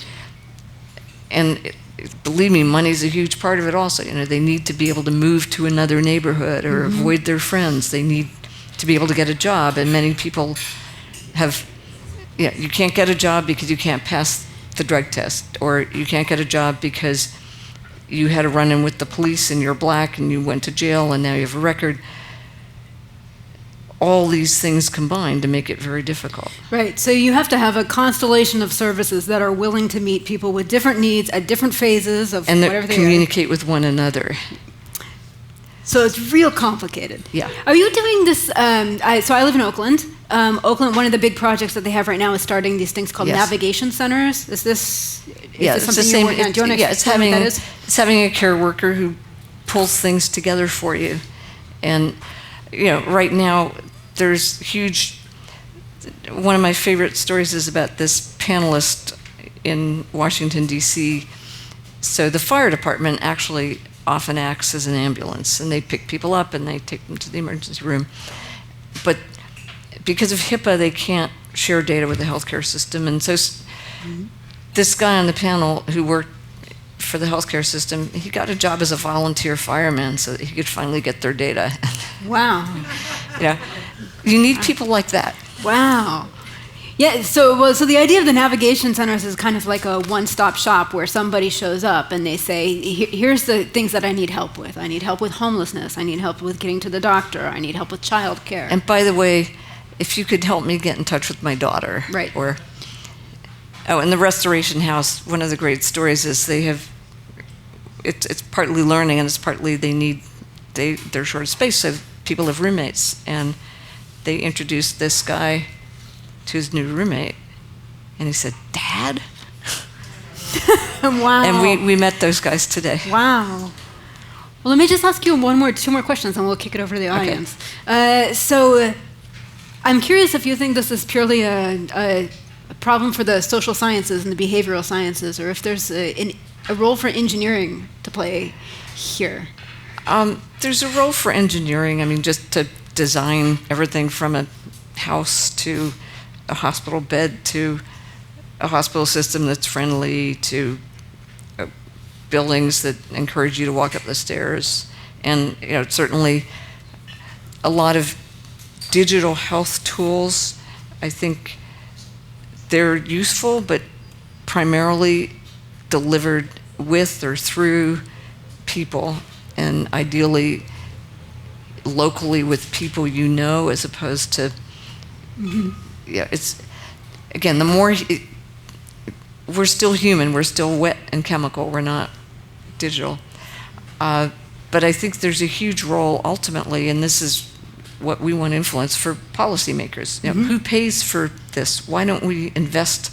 and believe me, money's a huge part of it also. They need to be able to move to another neighborhood or avoid their friends. They need to be able to get a job, and many people have, you can't get a job because you can't pass the drug test, or you can't get a job because you had a run-in with the police and you're black and you went to jail and now you have a record. All these things combine to make it very difficult. Right, so you have to have a constellation of services that are willing to meet people with different needs at different phases of and whatever that they communicate with one another. So it's real complicated. Yeah. Are you doing this? So I live in Oakland. Oakland, one of the big projects that they have right now is starting these things called navigation centers. Is this something you're working on? Do you want to explain what that is? It's having a care worker who pulls things together for you. And, right now there's huge, one of my favorite stories is about this panelist in Washington, D.C. So the fire department actually often acts as an ambulance, and they pick people up and they take them to the emergency room. But because of HIPAA, they can't share data with the healthcare system. And so this guy on the panel who worked for the healthcare system, he got a job as a volunteer fireman so that he could finally get their data. Wow. You need people like that. Wow. Yeah, so the idea of the navigation centers is kind of like a one-stop shop where somebody shows up and they say, here's the things that I need help with. I need help with homelessness. I need help with getting to the doctor. I need help with childcare. And by the way, if you could help me get in touch with my daughter. Right. In the Restoration House, one of the great stories is they have, it's partly learning and it's partly they're short of space, so people have roommates. And they introduced this guy to his new roommate, and he said, "Dad?" Wow. And we met those guys today. Wow. Well, let me just ask you two more questions, and we'll kick it over to the audience. So I'm curious if you think this is purely a problem for the social sciences and the behavioral sciences, or if there's a role for engineering to play here. There's a role for engineering. I mean, just to design everything from a house to a hospital bed to a hospital system that's friendly to buildings that encourage you to walk up the stairs. And certainly a lot of digital health tools, I think they're useful, but primarily delivered with or through people, and ideally locally with people as opposed to it's, again, the more, we're still human, we're still wet and chemical, we're not digital. But I think there's a huge role ultimately, and this is what we want to influence for policymakers. Who pays for this? Why don't we invest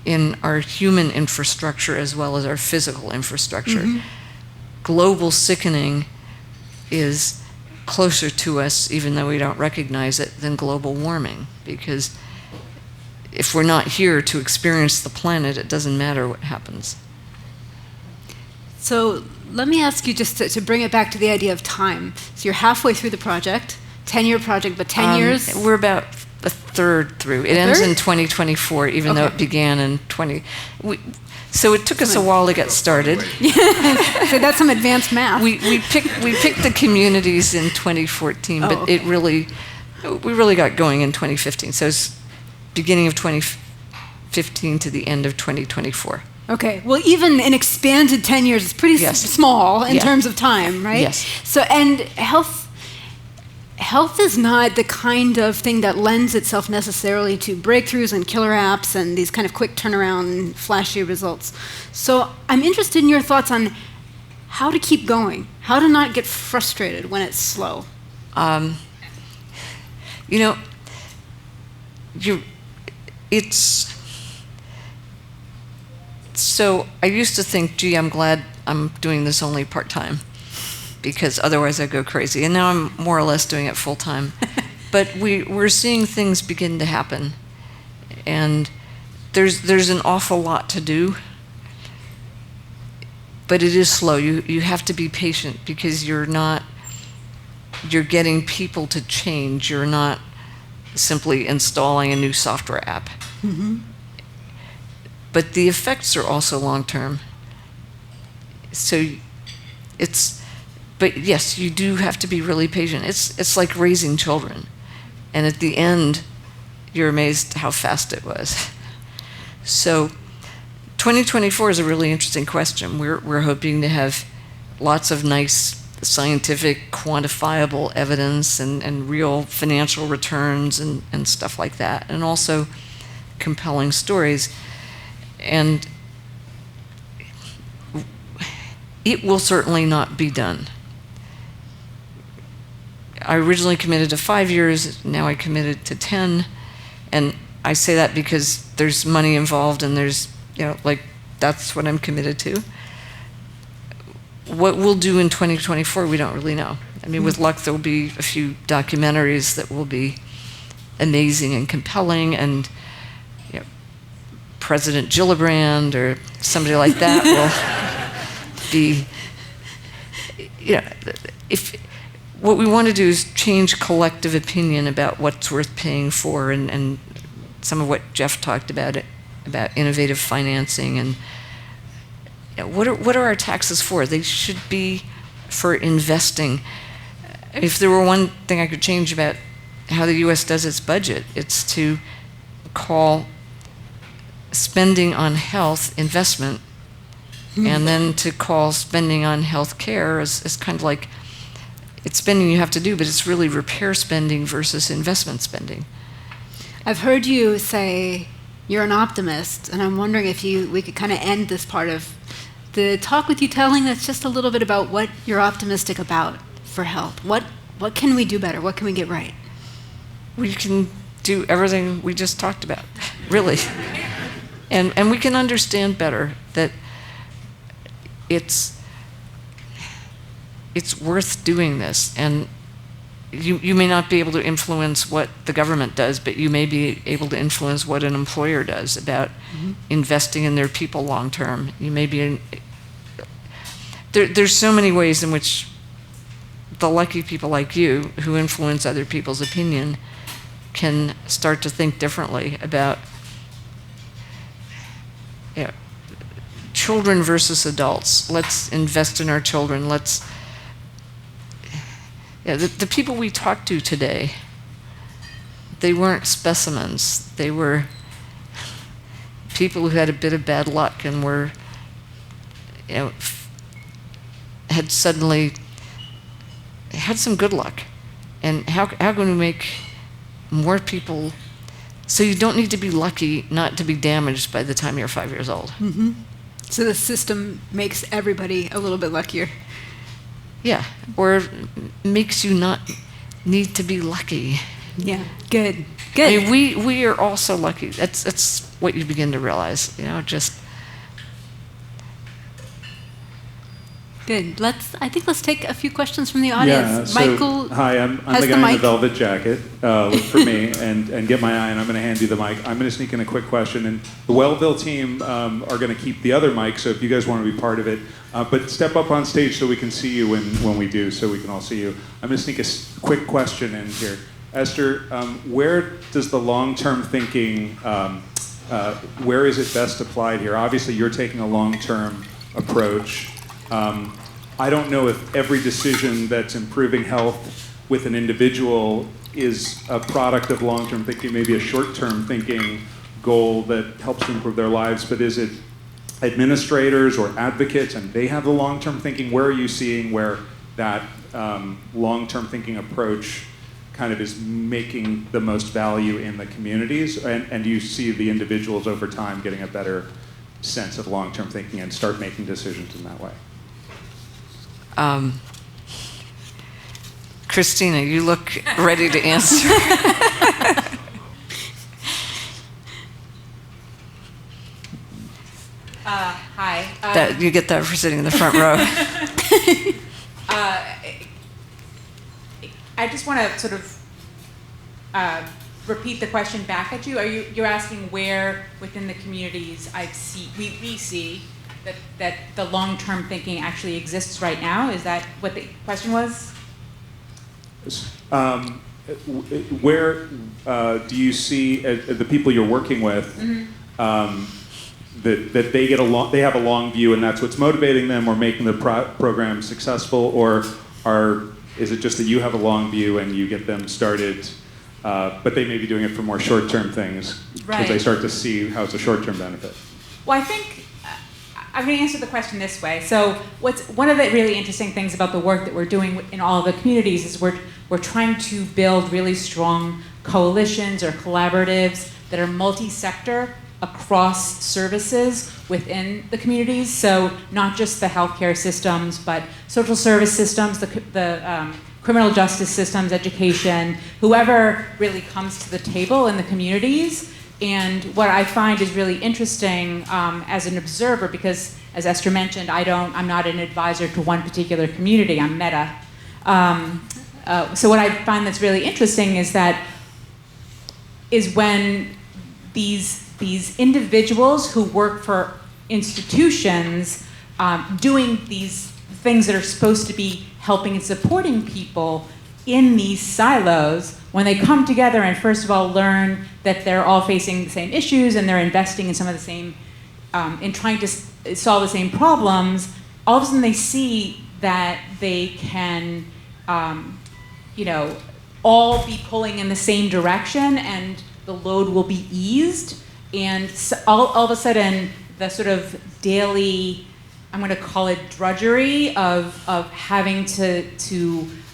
in our human infrastructure as well as our physical infrastructure? Global sickening is closer to us, even though we don't recognize it, than global warming. Because if we're not here to experience the planet, it doesn't matter what happens. So let me ask you just to bring it back to the idea of time. So you're halfway through the project, 10-year project, but 10 years? We're about a third through. It ends in 2024, even though it began in so it took us a while to get started. So that's some advanced math. We picked the communities in 2014, but we really got going in 2015. So it's beginning of 2015 to the end of 2024. Okay. Well, even an expanded 10 years is pretty small in terms of time, right? Yes. So, and health is not the kind of thing that lends itself necessarily to breakthroughs and killer apps and these kind of quick turnaround, flashy results. So I'm interested in your thoughts on how to keep going, how to not get frustrated when it's slow. So I used to think, gee, I'm glad I'm doing this only part-time, because otherwise I'd go crazy. And now I'm more or less doing it full-time. But we're seeing things begin to happen. And there's an awful lot to do. But it is slow. You have to be patient, because you're getting people to change. You're not simply installing a new software app. Mm-hmm. But the effects are also long-term. So but yes, you do have to be really patient. It's like raising children. And at the end, you're amazed how fast it was. So 2024 is a really interesting question. We're hoping to have lots of nice scientific, quantifiable evidence and real financial returns and stuff like that, and also compelling stories. And it will certainly not be done. I originally committed to 5 years, now I committed to 10, and I say that because there's money involved and there's, that's what I'm committed to. What we'll do in 2024, we don't really know. I mean, with luck, there'll be a few documentaries that will be amazing and compelling, and President Gillibrand or somebody like that will be, if what we want to do is change collective opinion about what's worth paying for, and some of what Jeff talked about innovative financing, and what are our taxes for? They should be for investing. If there were one thing I could change about how the U.S. does its budget, it's to call spending on health investment, and then to call spending on health care as kind of like, it's spending you have to do, but it's really repair spending versus investment spending. I've heard you say you're an optimist, and I'm wondering if we could kind of end this part of the talk with you telling us just a little bit about what you're optimistic about for health. What can we do better? What can we get right? We can do everything we just talked about, really. And we can understand better that it's worth doing this. And you may not be able to influence what the government does, but you may be able to influence what an employer does about investing in their people long term. You may be there's so many ways in which the lucky people like you, who influence other people's opinion, can start to think differently about children versus adults. Let's invest in our children. The people we talked to today, they weren't specimens. They were people who had a bit of bad luck and were, had suddenly had some good luck. And how can we make more people, so you don't need to be lucky not to be damaged by the time you're 5 years old. Mm-hmm. So the system makes everybody a little bit luckier. Yeah, or makes you not need to be lucky. Yeah, good. I mean, we are all so lucky. That's what you begin to realize, just. Good. I think let's take a few questions from the audience. Yeah, Michael, hi, I'm the guy in the velvet jacket. Look for me and get my eye, and I'm going to hand you the mic. I'm going to sneak in a quick question, and the Wellville team are going to keep the other mic, so if you guys want to be part of it, but step up on stage so we can see you when we do, so we can all see you. I'm going to sneak a quick question in here. Esther, where does the long-term thinking, where is it best applied here? Obviously, you're taking a long-term approach. I don't know if every decision that's improving health with an individual is a product of long-term thinking, maybe a short-term thinking goal that helps to improve their lives, but is it administrators or advocates and they have the long-term thinking? Where are you seeing where that long-term thinking approach kind of is making the most value in the communities? And do you see the individuals over time getting a better sense of long-term thinking and start making decisions in that way? Christina, you look ready to answer. You get that for sitting in the front row. I just want to sort of repeat the question back at you. You're asking where within the communities we see that the long-term thinking actually exists right now? Is that what the question was? Where do you see the people you're working with that they have a long view and that's what's motivating them or making the program successful, or is it just that you have a long view and you get them started, but they may be doing it for more short-term things because they start to see how it's a short-term benefit? Well, I think I'm going to answer the question this way. So one of the really interesting things about the work that we're doing in all of the communities is we're trying to build really strong coalitions or collaboratives that are multi-sector across services within the communities. So not just the healthcare systems, but social service systems, the criminal justice systems, education, whoever really comes to the table in the communities. And what I find is really interesting as an observer, because as Esther mentioned, I'm not an advisor to one particular community, I'm meta. So what I find that's really interesting is when these individuals who work for institutions doing these things that are supposed to be helping and supporting people in these silos, when they come together and first of all learn that they're all facing the same issues and they're investing in some of the same, in trying to solve the same problems, all of a sudden they see that they can, all be pulling in the same direction and the load will be eased. And so all of a sudden, the sort of daily, I'm going to call it drudgery of having to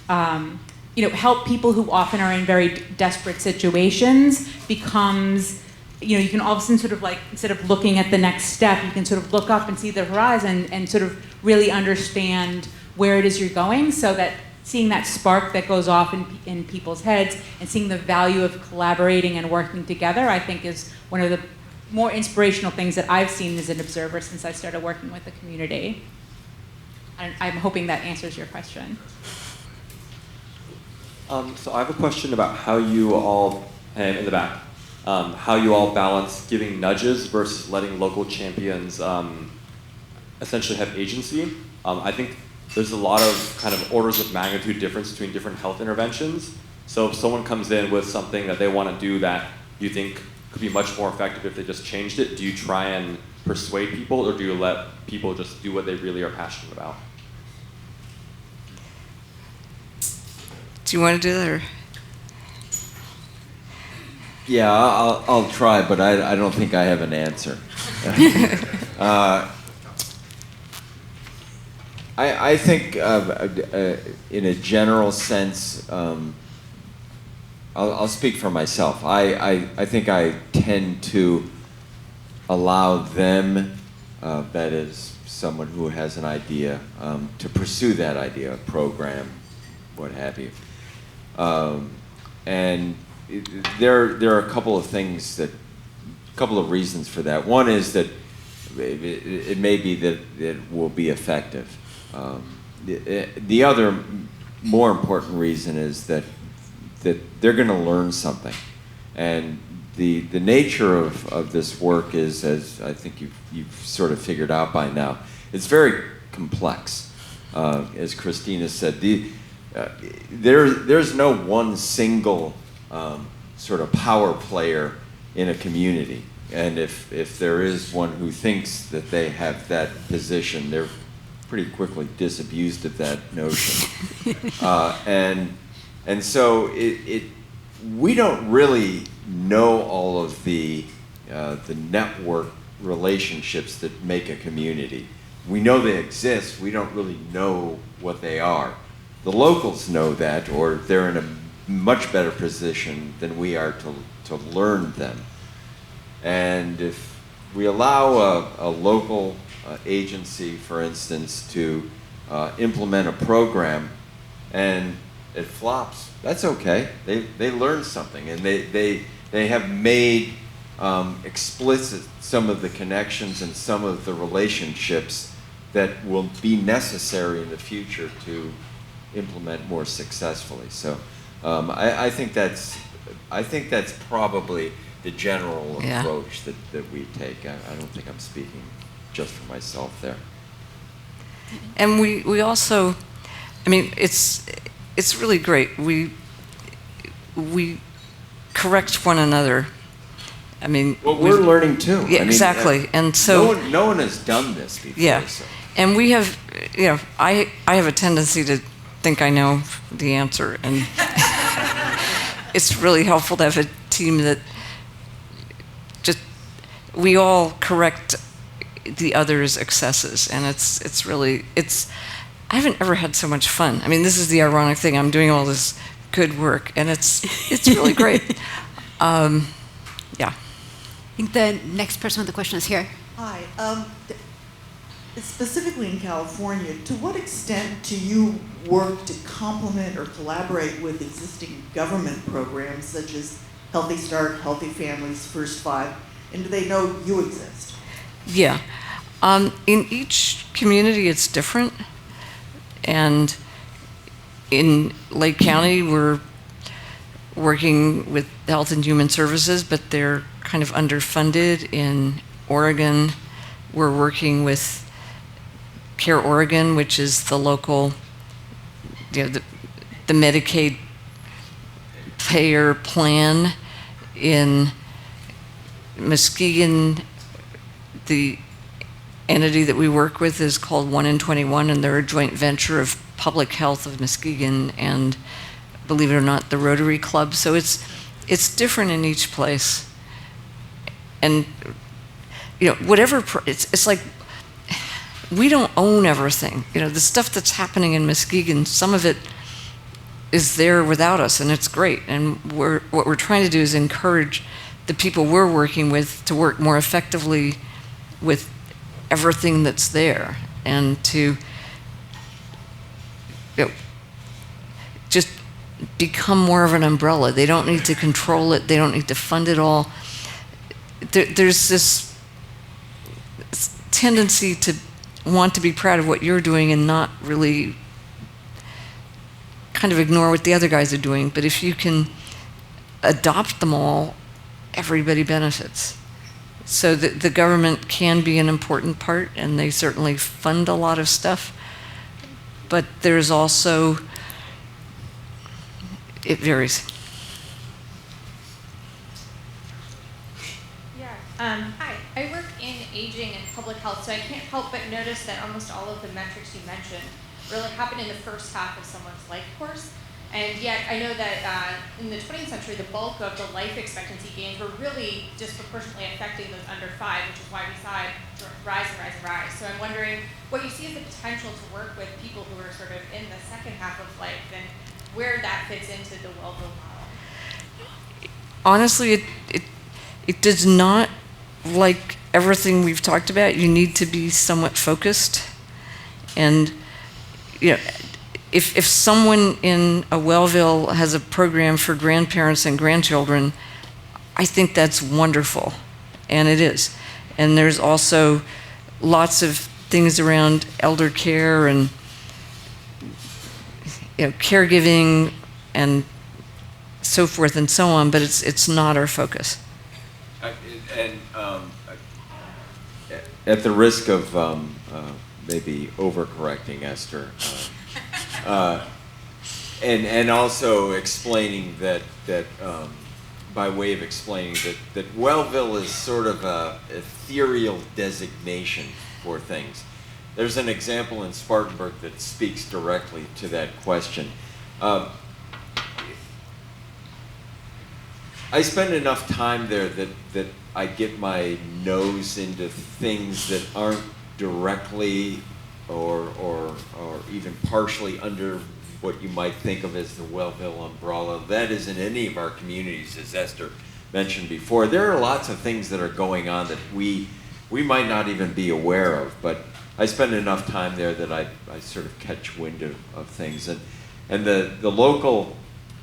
help people who often are in very desperate situations becomes, you can all of a sudden sort of like, instead of looking at the next step, you can sort of look up and see the horizon and sort of really understand where it is you're going, so that seeing that spark that goes off in people's heads and seeing the value of collaborating and working together, I think is one of the more inspirational things that I've seen as an observer since I started working with the community. I'm hoping that answers your question. So I have a question about how you all, in the back, how you all balance giving nudges versus letting local champions essentially have agency. I think there's a lot of kind of orders of magnitude difference between different health interventions. So if someone comes in with something that they want to do that you think could be much more effective if they just changed it, do you try and persuade people, or do you let people just do what they really are passionate about? Do you want to do that? Or? Yeah, I'll try, but I don't think I have an answer. I think in a general sense, I'll speak for myself. I think I tend to allow them, that is someone who has an idea, to pursue that idea, a program, what have you. And there are a couple of reasons for that. One is that it may be that it will be effective. The other more important reason is that they're going to learn something. And the nature of this work is, as I think you've sort of figured out by now, it's very complex. As Christina said, there's no one single sort of power player in a community. And if there is one who thinks that they have that position, they're pretty quickly disabused of that notion. And so we don't really know all of the network relationships that make a community. We know they exist, we don't really know what they are. The locals know that, or they're in a much better position than we are to learn them. And if we allow a local agency, for instance, to implement a program and it flops, that's okay. They learned something, and they have made explicit some of the connections and some of the relationships that will be necessary in the future to implement more successfully. So I think that's probably the general approach that we take. I don't think I'm speaking just for myself there. And we also, I mean, it's really great. We correct one another. I mean, well, we're learning too. Yeah, exactly. And so no one has done this before. Yeah, so. And we have, I have a tendency to think I know the answer, and it's really helpful to have a team that just, we all correct the other's excesses, and it's really, I haven't ever had so much fun. I mean, this is the ironic thing, I'm doing all this good work, and it's really great. Yeah. I think the next person with the question is here. Hi. Specifically in California, to what extent do you work to complement or collaborate with existing government programs such as Healthy Start, Healthy Families, First Five, and do they know you exist? Yeah. In each community, it's different. And in Lake County, we're working with Health and Human Services, but they're kind of underfunded. In Oregon, we're working with Care Oregon, which is the local, the Medicaid payer plan. In Muskegon, the entity that we work with is called 1 in 21, and they're a joint venture of Public Health of Muskegon and, believe it or not, the Rotary Club. So it's different in each place. And whatever, it's like, we don't own everything. The stuff that's happening in Muskegon, some of it is there without us, and it's great. And what we're trying to do is encourage the people we're working with to work more effectively with everything that's there, and to just become more of an umbrella. They don't need to control it. They don't need to fund it all. There's this tendency to want to be proud of what you're doing and not really kind of ignore what the other guys are doing. But if you can adopt them all, everybody benefits. So the government can be an important part, and they certainly fund a lot of stuff. But there's also, it varies. Hi, I work in aging and public health, so I can't help but notice that almost all of the metrics you mentioned really happen in the first half of someone's life course. And yet I know that in the 20th century, the bulk of the life expectancy gains were really disproportionately affecting those under 5, which is why we saw it rise and rise and rise. So I'm wondering what you see as the potential to work with people who are sort of in the second half of life, and where that fits into the Wellville model. Honestly, it does not, like everything we've talked about, you need to be somewhat focused. And if someone in a Wellville has a program for grandparents and grandchildren, I think that's wonderful, and it is. And there's also lots of things around elder care and caregiving and so forth and so on, but it's not our focus. At the risk of maybe overcorrecting Esther, and also explaining that by way of explaining that Wellville is sort of a ethereal designation for things. There's an example in Spartanburg that speaks directly to that question. I spend enough time there that I get my nose into things that aren't directly or even partially under what you might think of as the Wellville umbrella. That is in any of our communities, as Esther mentioned before. There are lots of things that are going on that we might not even be aware of, but I spend enough time there that I sort of catch wind of things. And the local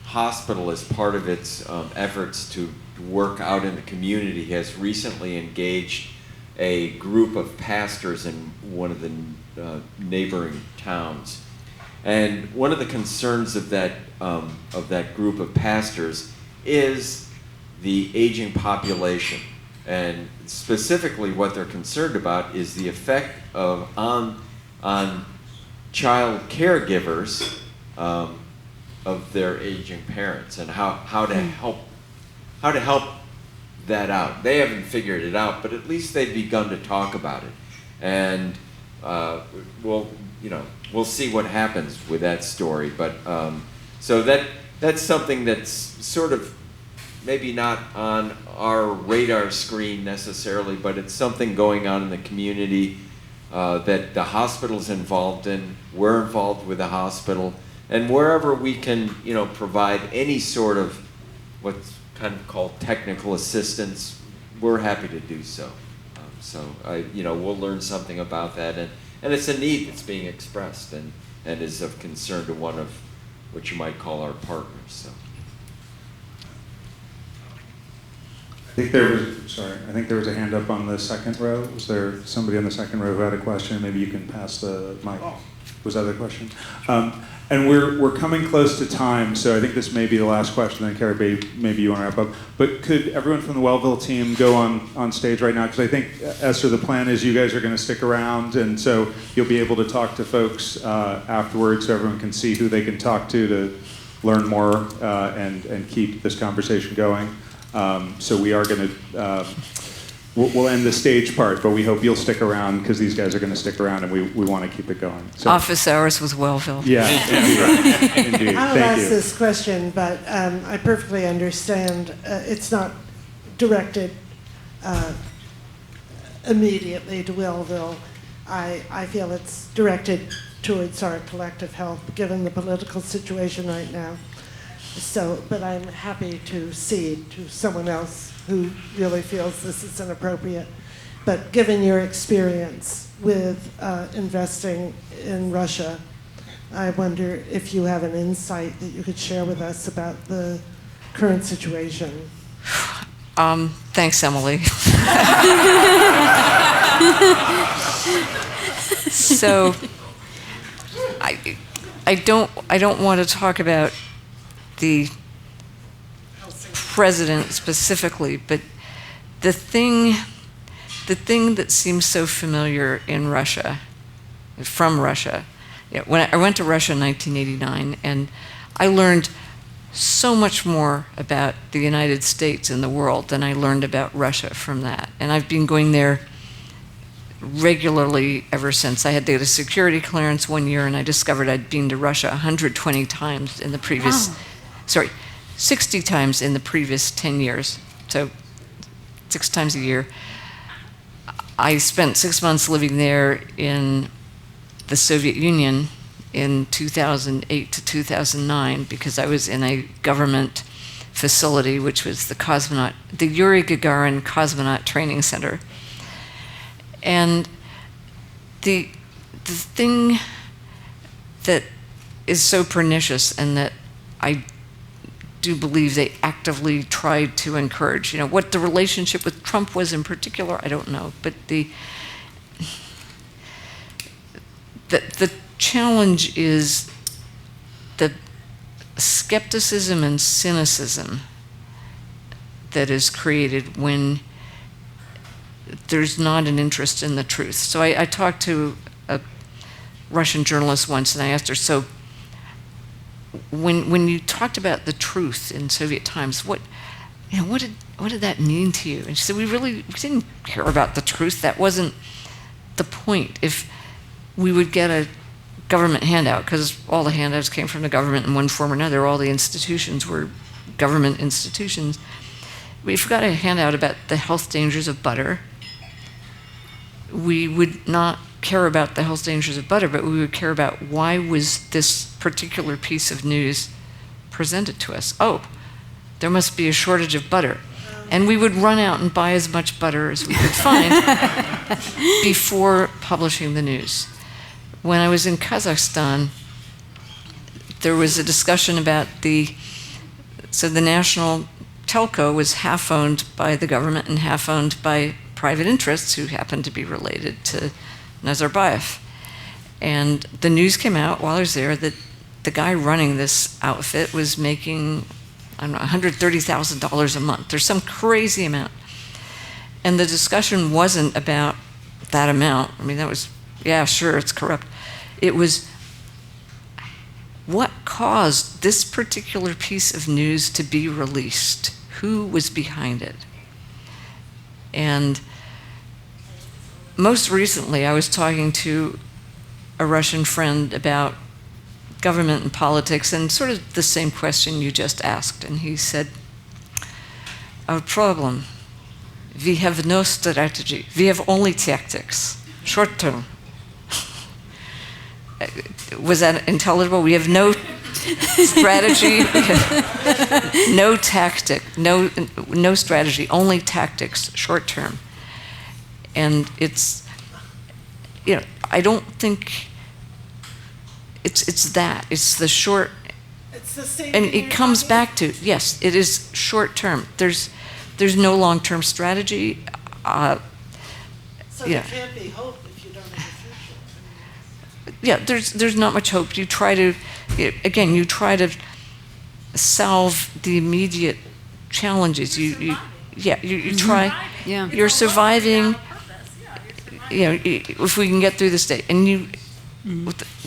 hospital, as part of its efforts to work out in the community, has recently engaged a group of pastors in one of the neighboring towns. And one of the concerns of that group of pastors is the aging population. And specifically what they're concerned about is the effect on child caregivers of their aging parents, and how to help that out. They haven't figured it out, but at least they've begun to talk about it. And we'll see what happens with that story. But so that's something that's sort of maybe not on our radar screen necessarily, but it's something going on in the community that the hospital's involved in. We're involved with the hospital, and wherever we can, provide any sort of what's kind of called technical assistance, we're happy to do so. We'll learn something about that, and it's a need that's being expressed and is of concern to one of what you might call our partners. So. I think there was a hand up on the second row. Was there somebody on the second row who had a question? Maybe you can pass the mic. Was that a question? And we're coming close to time, so I think this may be the last question. Then Carrie, maybe you want to wrap up. But could everyone from the Wellville team go on stage right now? Because I think, Esther, the plan is you guys are going to stick around, and so you'll be able to talk to folks afterwards, so everyone can see who they can talk to learn more and keep this conversation going. So we are going to, we'll end the stage part, but we hope you'll stick around because these guys are going to stick around and we want to keep it going. So, office hours with Wellville. Yeah, indeed. I'll ask this question, but I perfectly understand it's not directed immediately to Wellville. I feel it's directed towards our collective health, given the political situation right now. So, but I'm happy to cede to someone else who really feels this is inappropriate. But given your experience with investing in Russia, I wonder if you have an insight that you could share with us about the current situation. Thanks, Emily. So, I don't want to talk about the president specifically, but the thing that seems so familiar in Russia, from Russia, when I went to Russia in 1989, and I learned so much more about the United States and the world than I learned about Russia from that. And I've been going there regularly ever since. I had to get a security clearance one year, and I discovered I'd been to Russia 120 times in the previous, 60 times in the previous 10 years, so 6 times a year. I spent 6 months living there in the Soviet Union in 2008 to 2009 because I was in a government facility, which was the Yuri Gagarin Cosmonaut Training Center. And the thing that is so pernicious, and that I do believe they actively tried to encourage. What the relationship with Trump was in particular, I don't know. But the challenge is the skepticism and cynicism that is created when there's not an interest in the truth. So I talked to a Russian journalist once, and I asked her, so when you talked about the truth in Soviet times, what did that mean to you? And she said, we didn't care about the truth. That wasn't the point. If we would get a government handout, because all the handouts came from the government in one form or another, all the institutions were government institutions. If we got a handout about the health dangers of butter, we would not care about the health dangers of butter, but we would care about why was this particular piece of news presented to us. Oh, there must be a shortage of butter. And we would run out and buy as much butter as we could find before publishing the news. When I was in Kazakhstan, there was a discussion about the So the national telco was half owned by the government and half owned by private interests who happened to be related to Nazarbayev. And the news came out while I was there that the guy running this outfit was making, I don't know, $130,000 a month. There's some crazy amount. And the discussion wasn't about that amount. I mean, that was, yeah, sure, it's corrupt. It was what caused this particular piece of news to be released? Who was behind it? And most recently, I was talking to a Russian friend about government and politics, and sort of the same question you just asked. And he said, our problem, we have no strategy. We have only tactics, short term. Was that intelligible? We have no strategy, no tactic, no strategy, only tactics, short term. And it's, you know, I don't think it's that. It's the short, It's the same and thing it you're comes talking back to, yes, it is short term. There's no long-term strategy. So Yeah. there can't be hope if you don't have a future. Yeah, there's not much hope. You try to, again, you try to solve the immediate challenges. You try. Yeah. You're surviving. You know, if we can get through this day. And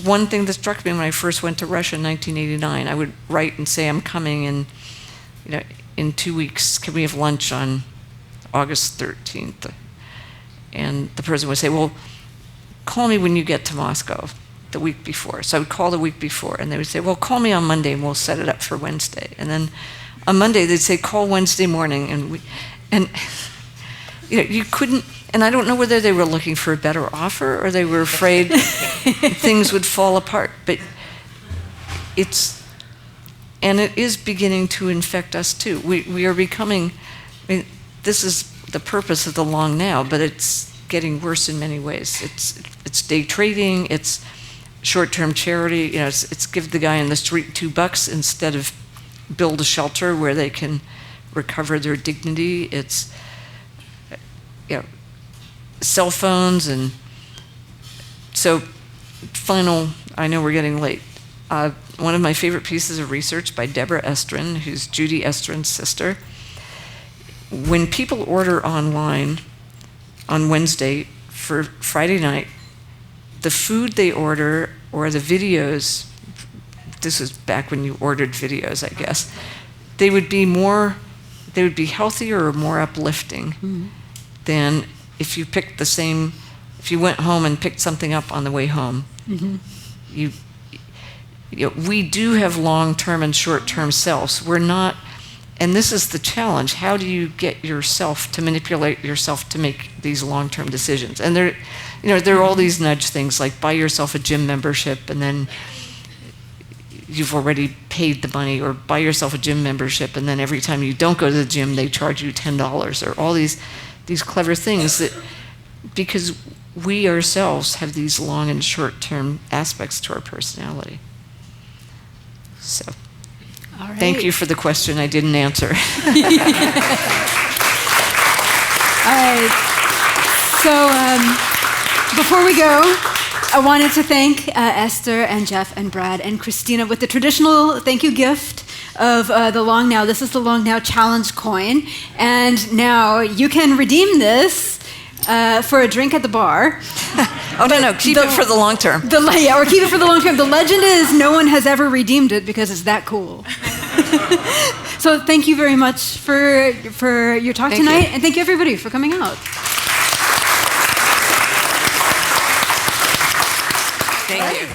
one thing that struck me when I first went to Russia in 1989, I would write and say, I'm coming in, you know, in 2 weeks. Can we have lunch on August 13th? And the person would say, well, call me when you get to Moscow the week before. So I would call the week before, and they would say, well, call me on Monday and we'll set it up for Wednesday. And then on Monday they'd say, call Wednesday morning, and you know, you couldn't. And I don't know whether they were looking for a better offer or they were afraid things would fall apart. But it is beginning to infect us too. We are becoming. I mean, this is the purpose of the long now, but it's getting worse in many ways. It's day trading. It's short-term charity. You know, it's give the guy in the street $2 instead of build a shelter where they can recover their dignity. It's, you know, cell phones. And so final, I know we're getting late. One of my favorite pieces of research by Deborah Estrin, who's Judy Estrin's sister. When people order online on Wednesday for Friday night, the food they order or the videos, this was back when you ordered videos, I guess, they would be healthier or more uplifting than if you picked if you went home and picked something up on the way home. You know, we do have long-term and short-term selves. We're not, and this is the challenge. How do you get yourself to manipulate yourself to make these long-term decisions? And there are all these nudge things like buy yourself a gym membership and then you've already paid the money, or buy yourself a gym membership and then every time you don't go to the gym they charge you $10, or all these clever things that, because we ourselves have these long and short-term aspects to our personality. So, All right. thank you for the question I didn't answer. All right. So before we go, I wanted to thank Esther and Jeff and Brad and Christina with the traditional thank you gift of the Long Now. This is the Long Now Challenge coin. And now you can redeem this for a drink at the bar. No, keep it for the long term. Or keep it for the long term. The legend is no one has ever redeemed it because it's that cool. So thank you very much for your talk tonight, and thank you everybody for coming out. Thank you.